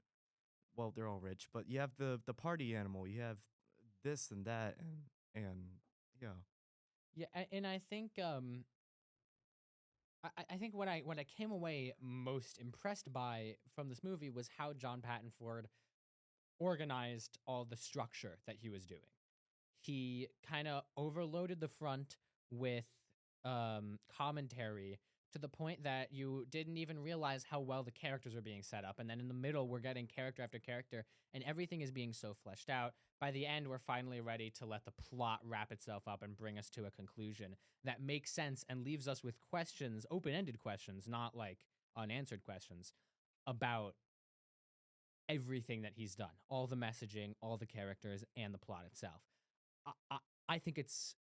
well, they're all rich, but you have the party animal, you have this and that, and yeah. Yeah, and I think I think what I came away most impressed by from this movie was how John Patton Ford organized all the structure that he was doing. He kind of overloaded the front with commentary to the point that you didn't even realize how well the characters are being set up. And then in the middle, we're getting character after character, and everything is being so fleshed out. By the end, we're finally ready to let the plot wrap itself up and bring us to a conclusion that makes sense and leaves us with questions, open ended questions, not like unanswered questions about everything that he's done, all the messaging, all the characters, and the plot itself. I, I, I think it's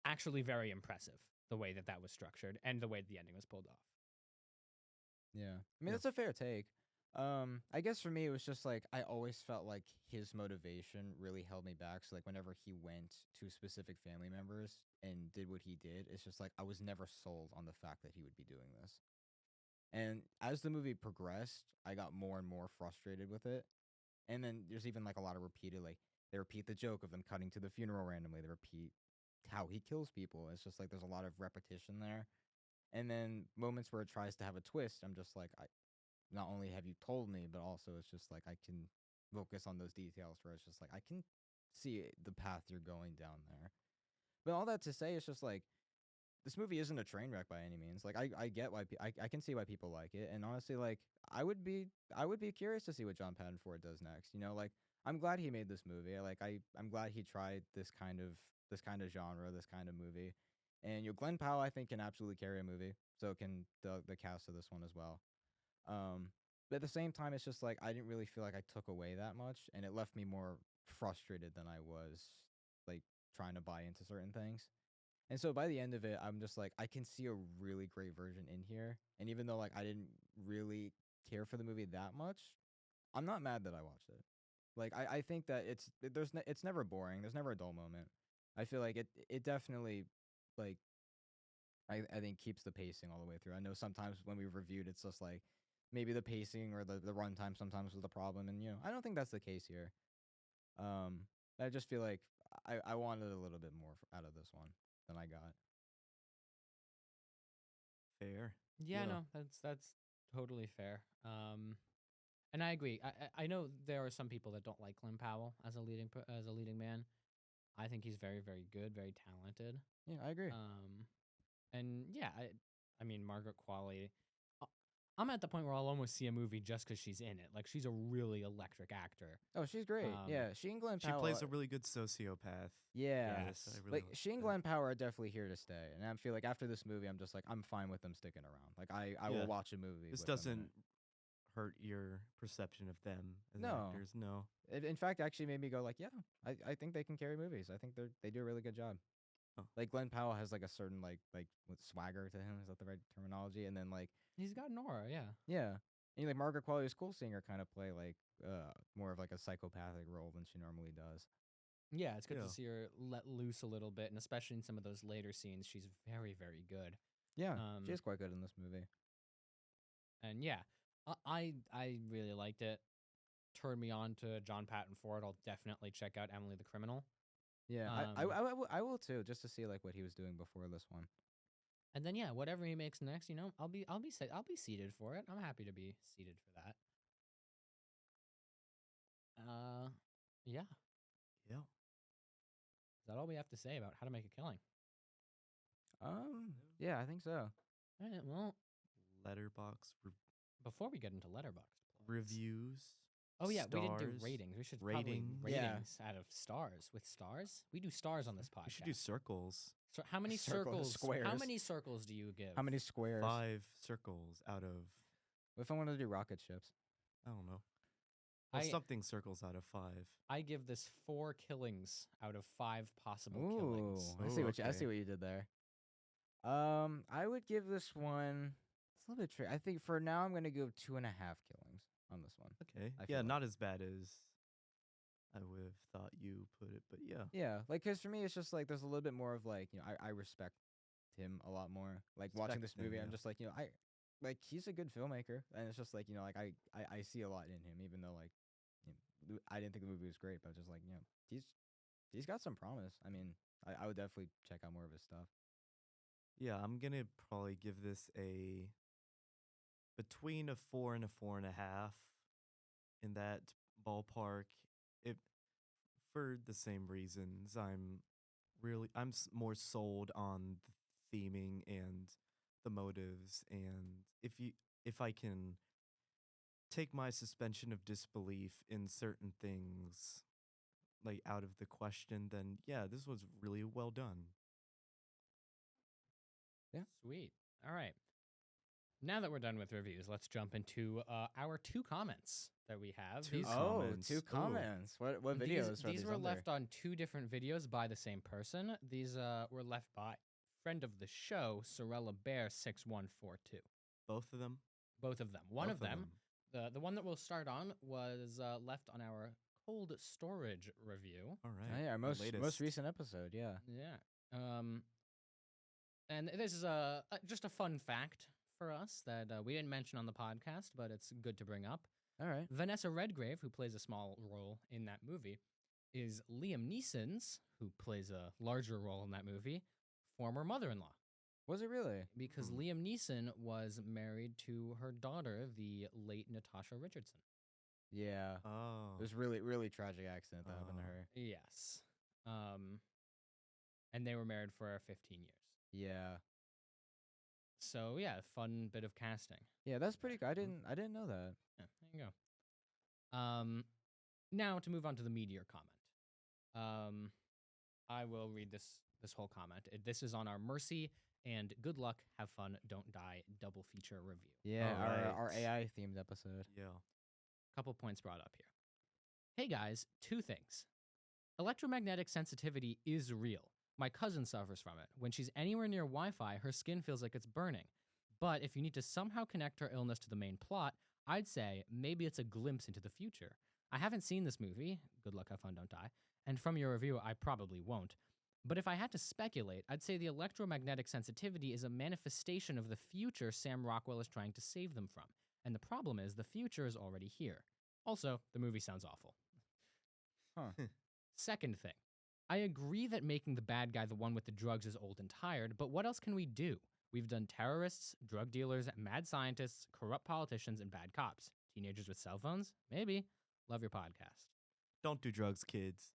actually very impressive the way that that was structured and the way the ending was pulled off. Yeah. I mean, Yeah. that's a fair take. I guess for me, it was just like I always felt like his motivation really held me back. So, like, whenever he went to specific family members and did what he did, it's just like I was never sold on the fact that he would be doing this. And as the movie progressed, I got more and more frustrated with it. And then there's even like a lot of repeated, like, they repeat the joke of them cutting to the funeral randomly. They repeat how he kills people. It's just like there's a lot of repetition there. And then moments where it tries to have a twist, I'm just like, I not only have you told me, but also it's just like I can focus on those details where it's just like I can see the path you're going down there. But all that to say, it's just like this movie isn't a train wreck by any means. Like I get why I can see why people like it, and honestly, like I would be curious to see what John Patton Ford does next. You know, like I'm glad he made this movie. I'm glad he tried this kind of genre, this kind of movie. And Glen Powell I think can absolutely carry a movie. So can the cast of this one as well. Um, but at the same time, it's just like I didn't really feel like I took away that much, and it left me more frustrated than I was like trying to buy into certain things. And so by the end of it, I'm just like, I can see a really great version in here. And even though like I didn't really care for the movie that much, I'm not mad that I watched it. Like I think that it's never boring. There's never a dull moment. I feel like it definitely like I think keeps the pacing all the way through. I know sometimes when we reviewed, it's just like maybe the pacing or the runtime sometimes was the problem, and I don't think that's the case here. Um, I just feel like I wanted a little bit more out of this one than I got. Fair. Yeah, Yeah. no, that's totally fair. And I agree. I know there are some people that don't like Glen Powell as a as a leading man. I think he's very very good, very talented. Yeah, I agree. And yeah, I mean Margaret Qualley. uh, I'm at the point where I'll almost see a movie just because she's in it. Like she's a really electric actor. Oh, she's great. Um, Yeah, she and Glen She Powell. plays a really good sociopath. Yeah, Yes. I really like she and Glen Powell are definitely here to stay, and I feel like after this movie, I'm just like I'm fine with them sticking around. Like I Yeah. will watch a movie. This with them in doesn't it. hurt your perception of them as No. actors. No. It, in fact, actually made me go like, yeah, I think they can carry movies. I think they do a really good job. Oh. Like Glen Powell has like a certain like with swagger to him. Is that the right terminology? And then like He's got an aura, yeah. yeah, and like Margaret Qualley is cool seeing her kind of play like more of like a psychopathic role than she normally does. Yeah, it's good Yeah. to see her let loose a little bit, and especially in some of those later scenes, she's very, very good. Yeah, Um, she is quite good in this movie. And yeah, I really liked it. Turned me on to John Patton Ford. I'll definitely check out Emily the Criminal. Yeah, Um, I will too, just to see like what he was doing before this one. And then yeah, whatever he makes next, I'll be seated for it. I'm happy to be seated for that. Yeah. Yeah. Is that all we have to say about how to make a killing? Yeah, I think so. All right, well, Letterbox before we get into letterbox reviews. oh yeah, we didn't do stars, ratings. We should probably ratings. Yeah. ratings out of stars with stars. We do stars on this podcast. We should do circles. So how many Circles, circles? How squares. many circles do you give? How many squares? 5 circles out of, What if I wanted to do rocket ships? I don't know. Well, I- something circles out of 5. I give this 4 killings out of 5 possible Ooh, killings. I see Ooh, what I see okay. what you did there. I would give this one. It's a little bit tricky. I think for now I'm gonna give 2.5 killings on this one. Okay. I Yeah, feel not as bad as I would have thought you put it, but yeah. Yeah, like because for me it's just like there's a little bit more of like I respect him a lot more. Like watching this Respect him, movie, I'm yeah. just like I like he's a good filmmaker, and it's just like like I see a lot in him, even though like I didn't think the movie was great, but just like he's got some promise. I mean, I would definitely check out more of his stuff. Yeah, I'm gonna probably give this a between a 4 and a 4.5 in that ballpark. If for the same reasons, I'm more sold on theming and the motives, and if I can take my suspension of disbelief in certain things like out of the question, then yeah, this was really well done. Sweet. All right. Now that we're done with reviews, let's jump into our 2 comments that we have. Two Oh, comments. 2 Ooh. comments. What videos These were under? left on 2 different videos by the same person. These were left by friend of the show, Sorella Bear 6142. Both of them. Both of them. One Both of them, the one that we'll start on, was left on our cold storage review. All Oh, right. yeah, our the most latest. recent episode. Yeah. Yeah. And this is just a fun fact for us that we didn't mention on the podcast, but it's good to bring up. All right. Vanessa Redgrave, who plays a small role in that movie, is Liam Neeson's, who plays a larger role in that movie, former mother-in-law. Was it really? Because Liam Neeson was married to her daughter, the late Natasha Richardson. Yeah. Oh. It was really tragic accident that happened to her. Yes. And they were married for 15 years. Yeah. So yeah, fun bit of casting. Yeah, that's pretty good. I didn't know that. Yeah, there you go. Now to move on to the meteor comment. I will read this whole comment. This is on our Mercy and Good Luck, Have Fun, Don't Die double feature review. Yeah, our Alright. AI themed episode. Yeah. Couple points brought up here. Hey guys, 2 things. Electromagnetic sensitivity is real. My cousin suffers from it. When she's anywhere near Wi-Fi, her skin feels like it's burning. But if you need to somehow connect her illness to the main plot, I'd say maybe it's a glimpse into the future. I haven't seen this movie, Good Luck, Have Fun, Don't Die, and from your review, I probably won't. But if I had to speculate, I'd say the electromagnetic sensitivity is a manifestation of the future Sam Rockwell is trying to save them from. And the problem is, the future is already here. Also, the movie sounds awful. Huh. Second thing, I agree that making the bad guy the one with the drugs is old and tired, but what else can we do? We've done terrorists, drug dealers, mad scientists, corrupt politicians, and bad cops. Teenagers with cell phones? Maybe. Love your podcast. Don't do drugs, kids.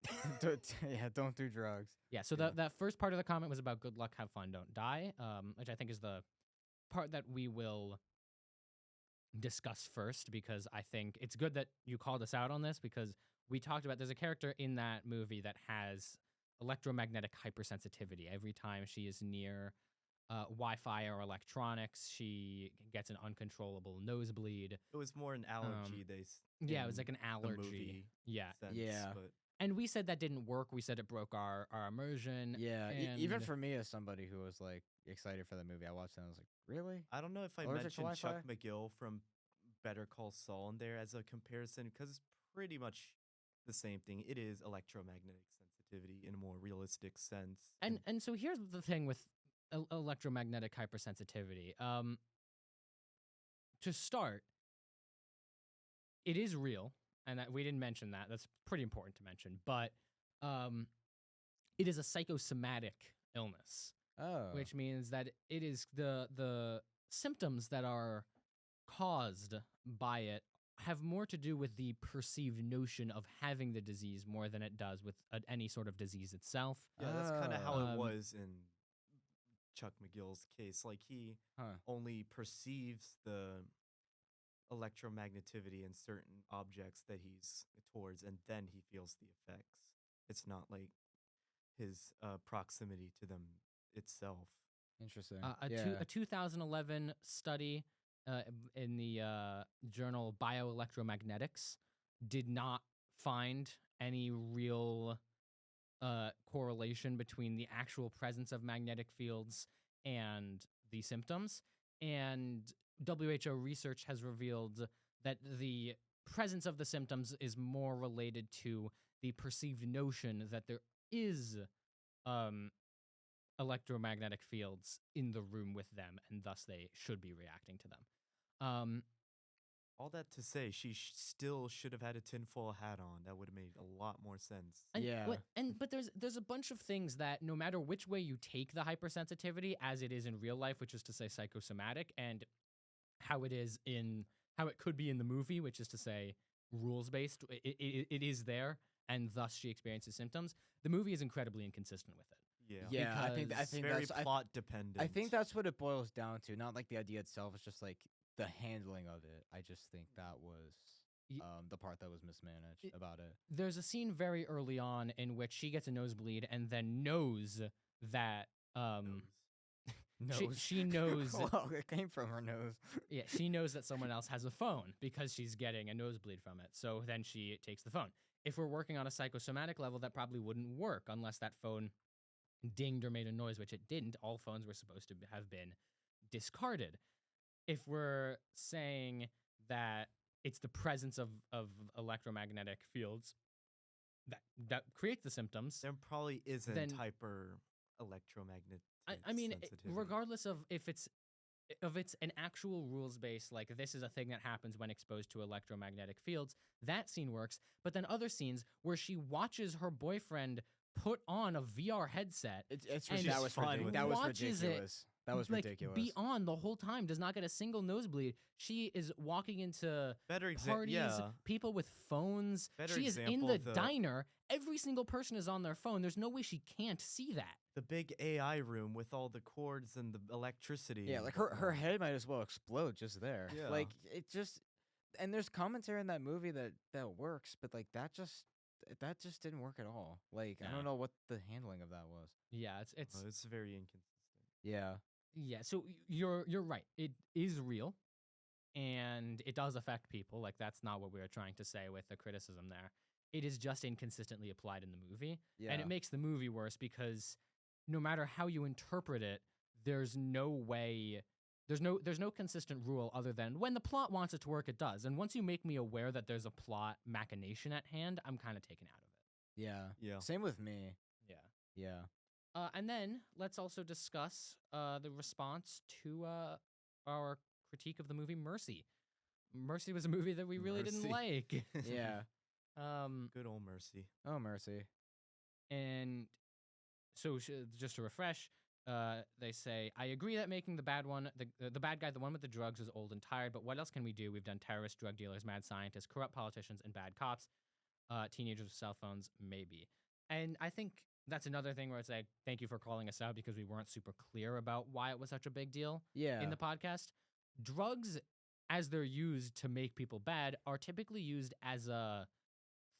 Don't do drugs. Yeah, so that first part of the comment was about good luck, have fun, don't die, which I think is the part that we will discuss first, because I think it's good that you called us out on this, because we talked about there's a character in that movie that has electromagnetic hypersensitivity. Every time she is near Wi-Fi or electronics, she gets an uncontrollable nosebleed. It was more an allergy. Yeah, it was like an the allergy. movie Yeah. sense, Yeah. But And we said that didn't work. We said it broke our immersion. Yeah, and even for me as somebody who was like excited for the movie, I watched it and I was like, really? I don't know if I Allergic to mentioned Chuck Wi-Fi? McGill from Better Call Saul in there as a comparison, because it's pretty much the same thing. It is electromagnetic sensitivity in a more realistic sense. And so here's the thing with electromagnetic hypersensitivity. To start, it is real, and that we didn't mention that. That's pretty important to mention. But it is a psychosomatic illness, Oh. which means that it is the symptoms that are caused by it have more to do with the perceived notion of having the disease more than it does with any sort of disease itself. Yeah, that's kind of how it Um, was in Chuck McGill's case. Like, he Huh. only perceives the electromagnetivity in certain objects that he's towards, and then he feels the effects. It's not like his proximity to them itself. Interesting. A 2011 study in the journal Bioelectromagnetics did not find any real correlation between the actual presence of magnetic fields and the symptoms. And WHO research has revealed that the presence of the symptoms is more related to the perceived notion that there is electromagnetic fields in the room with them, and thus they should be reacting to them. All that to say, she still should have had a tinfoil hat on. That would have made a lot more sense. And, Yeah. but there's a bunch of things that no matter which way you take the hypersensitivity, as it is in real life, which is to say psychosomatic, and how it could be in the movie, which is to say rules based, it is there, and thus she experiences symptoms. The movie is incredibly inconsistent with it. Yeah, I think Because Very that's plot dependent. I think that's what it boils down to. Not like the idea itself. It's just like the handling of it. I just think that was Y- the part that was mismanaged about it. there's a scene very early on in which she gets a nosebleed and then knows that Nose. she knows Well, it came from her nose. yeah, she knows that someone else has a phone because she's getting a nosebleed from it. So then she takes the phone. If we're working on a psychosomatic level, that probably wouldn't work unless that phone dinged or made a noise, which it didn't. All phones were supposed to have been discarded. If we're saying that it's the presence of electromagnetic fields that creates the symptoms, There probably isn't then- hyper electromagnetic. I mean, sensitivity. regardless of if it's an actual rules based, like this is a thing that happens when exposed to electromagnetic fields, that scene works. But then other scenes where she watches her boyfriend put on a VR headset, It's And that she's was fine with that it. was Watches it, ridiculous. That was like ridiculous. be on the whole time, does not get a single nosebleed. She is walking into better example. parties, Yeah, people with phones. Better She is in example the of the- diner. Every single person is on their phone. There's no way she can't see that. the big AI room with all the cords and the electricity. Yeah, and like her whatnot. head might as well explode just there. Yeah. Like it just, and there's commentary in that movie that works, but like that just didn't work at all. Like I Yeah. don't know what the handling of that was. Yeah, it's It's very inconsistent. Yeah. yeah. So you're right. It is real, and it does affect people. Like that's not what we were trying to say with the criticism there. It is just inconsistently applied in the movie, Yeah. and it makes the movie worse because no matter how you interpret it, there's no way. There's no consistent rule other than when the plot wants it to work, it does. And once you make me aware that there's a plot machination at hand, I'm kind of taken out of it. Yeah. Yeah. Same with me. Yeah. Yeah. And then let's also discuss the response to our critique of the movie Mercy. Mercy was a movie that we really didn't Mercy. like. Yeah. Good old Mercy. Oh mercy. And so just to refresh, they say, I agree that making the bad one, the bad guy, the one with the drugs, is old and tired, but what else can we do? We've done terrorists, drug dealers, mad scientists, corrupt politicians, and bad cops. Teenagers with cell phones, maybe. And I think that's another thing where it's like, thank you for calling us out because we weren't super clear about why it was such a big deal Yeah. in the podcast. Drugs, as they're used to make people bad, are typically used as a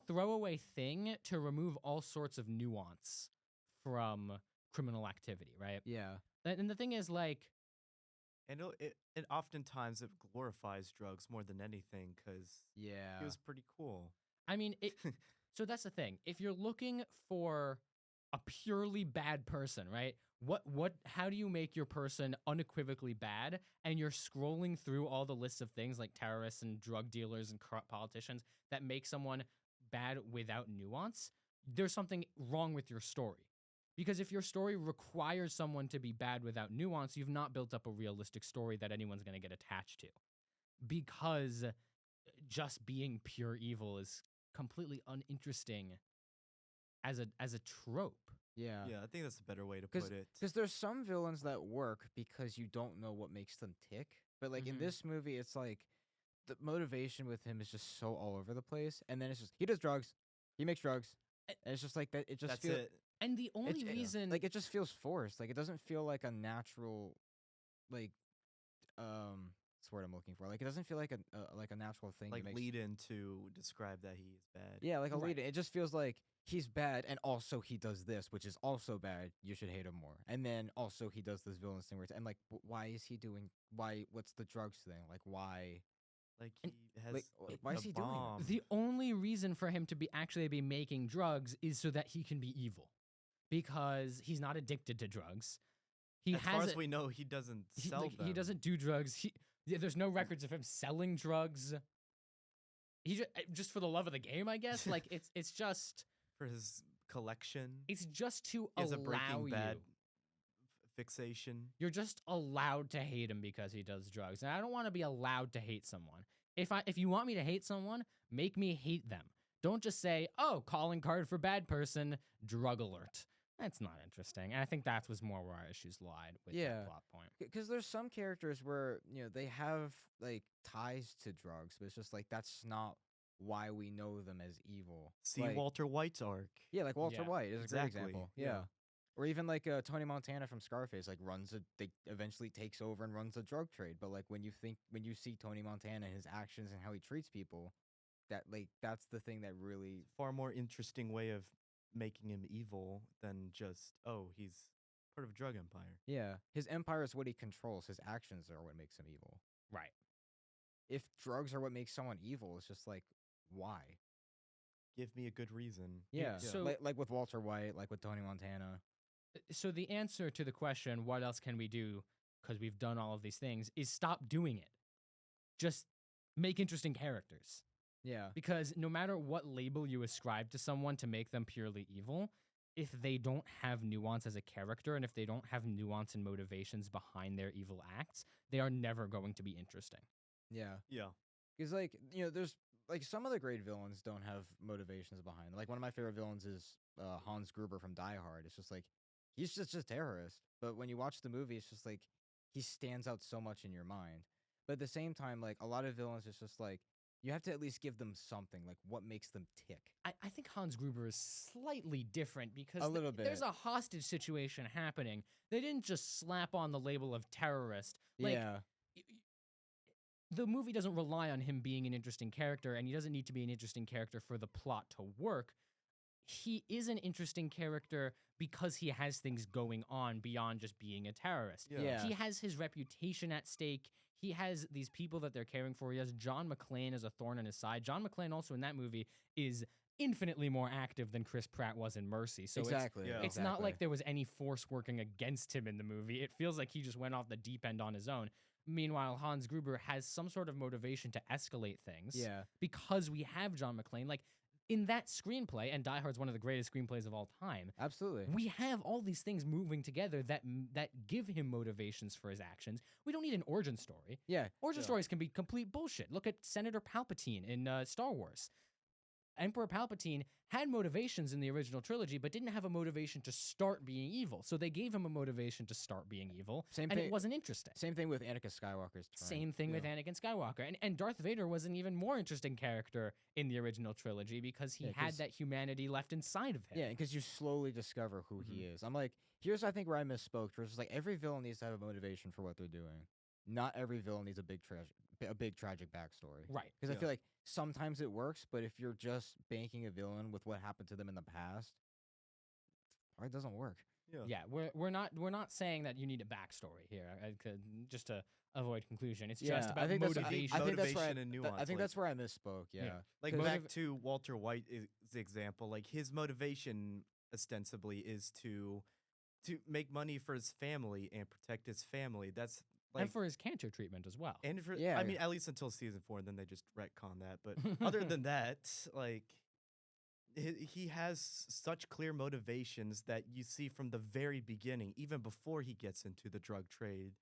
throwaway thing to remove all sorts of nuance from criminal activity, right? Yeah. And the thing is, like, And it oftentimes it glorifies drugs more than anything because Yeah. it was pretty cool. I mean, so that's the thing. If you're looking for a purely bad person, right? How do you make your person unequivocally bad? And you're scrolling through all the lists of things like terrorists and drug dealers and corrupt politicians that make someone bad without nuance. There's something wrong with your story. Because if your story requires someone to be bad without nuance, you've not built up a realistic story that anyone's going to get attached to. Because just being pure evil is completely uninteresting as a trope. Yeah. Yeah, I think that's a better way to put it. Because there's some villains that work because you don't know what makes them tick. But like in Mhm. this movie, it's like the motivation with him is just so all over the place. And then it's just he does drugs, he makes drugs, and it's just like that. It just That's feels it. And the only reason, like it just feels forced. Like it doesn't feel like a natural, like what's the word I'm looking for? Like it doesn't feel like a natural thing. Like that makes, lead in to describe that he is bad. yeah, like a Right. lead. It just feels like he's bad, and also he does this, which is also bad. You should hate him more. And then also he does this villainous thing where it's, and like, why is he doing? Why? What's the drugs thing? Like why? Like And, he has like, why a is he doing that? bomb. the only reason for him to actually be making drugs is so that he can be evil, because he's not addicted to drugs. He As has far as it- we know, he doesn't sell them. he doesn't do drugs. There's no records of him selling drugs. He just for the love of the game, I guess. Like it's just for his collection. it's just to He has a allow Breaking you. Bad fixation. You're just allowed to hate him because he does drugs. And I don't want to be allowed to hate someone. If you want me to hate someone, make me hate them. Don't just say, "Oh, calling card for bad person, drug alert." That's not interesting. And I think that was more where our issues lied with Yeah. that plot point. Because there's some characters where they have like ties to drugs, but it's just like that's not why we know them as evil. See Like- Walter White's arc. Yeah, like Walter Yeah, White is a great exactly, example. yeah. Yeah. Or even like Tony Montana from Scarface, like they eventually takes over and runs a drug trade. But like when you see Tony Montana and his actions and how he treats people, that's the thing that really, Far more interesting way of making him evil than just, oh, he's part of a drug empire. yeah, his empire is what he controls. His actions are what makes him evil. Right. If drugs are what makes someone evil, it's just like, why? Give me a good reason. Yeah, So- like with Walter White, like with Tony Montana. So the answer to the question, what else can we do because we've done all of these things, is stop doing it. Just make interesting characters. Yeah, Because no matter what label you ascribe to someone to make them purely evil, if they don't have nuance as a character and if they don't have nuance and motivations behind their evil acts, they are never going to be interesting. yeah. Yeah. Because there's like some of the great villains don't have motivations behind them. Like one of my favorite villains is Hans Gruber from Die Hard. It's just like he's just a terrorist, but when you watch the movie, it's just like he stands out so much in your mind. But at the same time, like a lot of villains, it's just like you have to at least give them something, like what makes them tick. I think Hans Gruber is slightly different because A little there's bit. a hostage situation happening. They didn't just slap on the label of terrorist. Like, Yeah, the movie doesn't rely on him being an interesting character, and he doesn't need to be an interesting character for the plot to work. He is an interesting character because he has things going on beyond just being a terrorist. Yeah. He has his reputation at stake. He has these people that they're caring for. He has John McClane as a thorn in his side. John McClane also in that movie is infinitely more active than Chris Pratt was in Mercy. So exactly. yeah. it's not like there was any force working against him in the movie. It feels like he just went off the deep end on his own. Meanwhile, Hans Gruber has some sort of motivation to escalate things Yeah, because we have John McClane. Like, in that screenplay, and Die Hard's one of the greatest screenplays of all time, absolutely. we have all these things moving together that give him motivations for his actions. We don't need an origin story. Yeah, Origin Yeah. stories can be complete bullshit. Look at Senator Palpatine in Star Wars. Emperor Palpatine had motivations in the original trilogy, but didn't have a motivation to start being evil. So they gave him a motivation to start being evil, Same and thing- it wasn't interesting. Same thing with Anakin Skywalker's turn. Same thing with Anakin Skywalker. And Darth Vader was an even more interesting character in the original trilogy because he Yeah, had 'cause- that humanity left inside of him. Yeah, because you slowly discover who he Mm-hmm. is. I'm like, here's I think where I misspoke. Where it's just like every villain needs to have a motivation for what they're doing. Not every villain needs a big tragic backstory. Right. Because I Yeah. feel like sometimes it works, but if you're just banking a villain with what happened to them in the past, it doesn't work. Yeah, we're not saying that you need a backstory here. Just to avoid conclusion, it's just about I think that's, motivation. I think that's where Motivation and nuance, I think like- that's where I misspoke. Yeah. Like 'Cause- back to Walter White's example, like his motivation ostensibly is to make money for his family and protect his family. That's like and for his cancer treatment as well. and for Yeah. I mean at least until season 4, and then they just retcon that. But other than that, like he has such clear motivations that you see from the very beginning, even before he gets into the drug trade.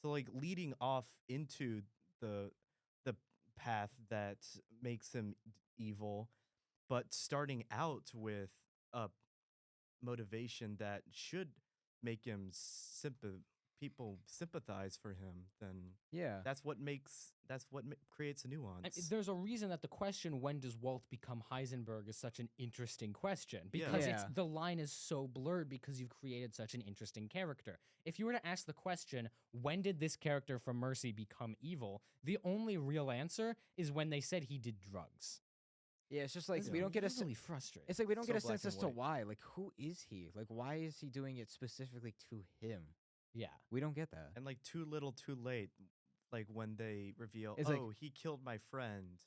So like leading off into the path that makes him evil, but starting out with a motivation that should make him people sympathize for him, then yeah. that's what creates a nuance. There's a reason that the question, when does Walt become Heisenberg, is such an interesting question. Because Yeah. the line is so blurred because you've created such an interesting character. If you were to ask the question, when did this character from Mercy become evil, the only real answer is when they said he did drugs. Yeah, it's just like This we is don't get a really frustrating. It's like we don't So get a black sense and as to white. why. Like, who is he? Like, why is he doing it specifically to him? Yeah. We don't get that. And like too little, too late. Like when they reveal, It's like- oh, he killed my friend.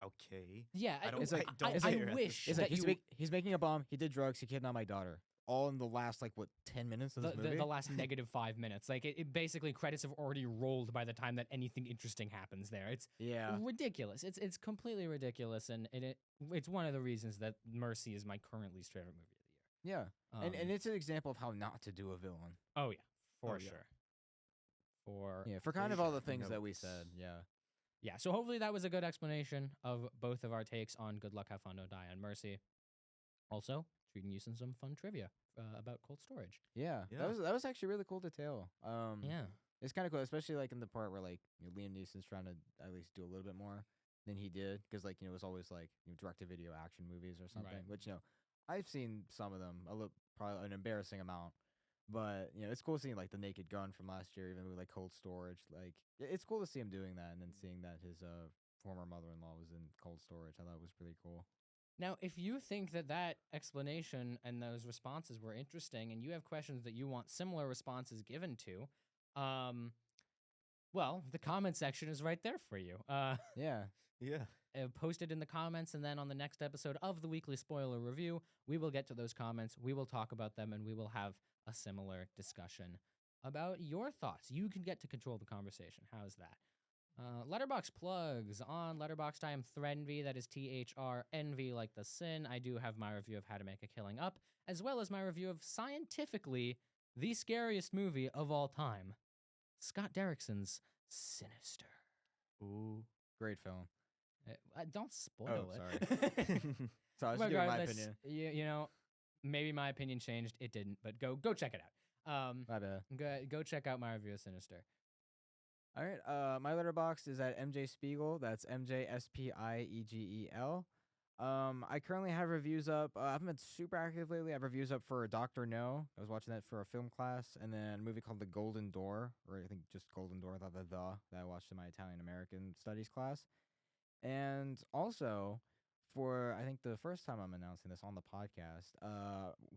Okay. Yeah, I don't- It's like- I don't it's I like- care at wish this It's like that you he's making a bomb. He did drugs. He kidnapped my daughter. All in the last 10 minutes of this movie. the last negative 5 minutes. Like it basically credits have already rolled by the time that anything interesting happens there. It's yeah. ridiculous. It's completely ridiculous, and it's one of the reasons that Mercy is my current least favorite movie of the year. Yeah. And it's an example of how not to do a villain. Oh yeah, for Oh, yeah. sure. For Yeah, for kind of all the sure. things that we Notes. said. Yeah. yeah. So hopefully that was a good explanation of both of our takes on Good Luck, Have Fun, Don't Die, and Mercy. Also, treating you some fun trivia about cold storage. Yeah. Yeah. That was actually really cool detail. Yeah. It's kind of cool, especially like in the part where Liam Neeson's trying to at least do a little bit more than he did, because it was always direct-to-video action movies or something. Right. Which I've seen some of them, probably an embarrassing amount. But it's cool seeing like the Naked Gun from last year, even with like Cold Storage. Like it's cool to see him doing that, and then seeing that his former mother-in-law was in Cold Storage. I thought was pretty cool. Now, if you think that explanation and those responses were interesting, and you have questions that you want similar responses given to, well, the comment section is right there for you. Yeah. Yeah. Post it in the comments, and then on the next episode of the Weekly Spoiler Review, we will get to those comments, we will talk about them, and we will have a similar discussion about your thoughts. You can get to control the conversation. How's that? Letterbox plugs. On Letterboxd, I am Threnvy. That is THRNV, like the sin. I do have my review of How to Make a Killing Up, as well as my review of scientifically the scariest movie of all time, Scott Derrickson's Sinister. Ooh. Great film. Don't spoil it. Sorry. So I was just giving my Regardless, opinion. you know, maybe my opinion changed. It didn't, but go check it out. My bad. Go check out my review of Sinister. All right. My letterbox is at MJ Spiegel. That's MJSPIEGEL. I currently have reviews up. I haven't been super active lately. I have reviews up for Dr. No. I was watching that for a film class, and then a movie called The Golden Door, or I think just Golden Door, the that I watched in my Italian American studies class. And also, for I think the first time I'm announcing this on the podcast,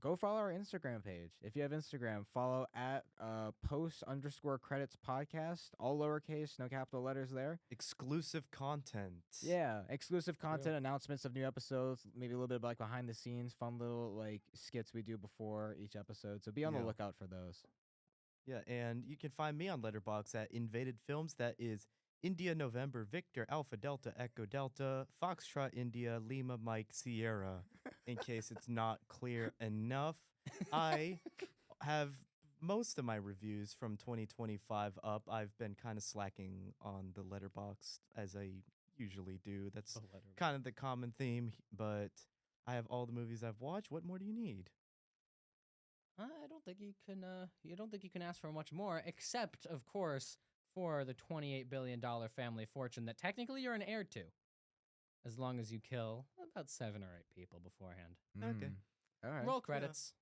go follow our Instagram page. If you have Instagram, follow at post_credits podcast, all lowercase, no capital letters there. Exclusive content. Yeah, exclusive content, announcements of new episodes, maybe a little bit of like behind the scenes, fun little like skits we do before each episode. So be on the lookout for those. Yeah, and you can find me on Letterboxd at Invaded Films. That is India November Victor Alpha Delta Echo Delta Foxtrot India Lima Mike Sierra. In case it's not clear enough, I have most of my reviews from 2025 up. I've been kind of slacking on the Letterboxd as I usually do. That's kind of the common theme, but I have all the movies I've watched. What more do you need? I don't think you can. You don't think you can ask for much more, except, of course, for the $28 billion family fortune that technically you're an heir to, as long as you kill about 7 or 8 people beforehand. Okay. All right. Roll credits.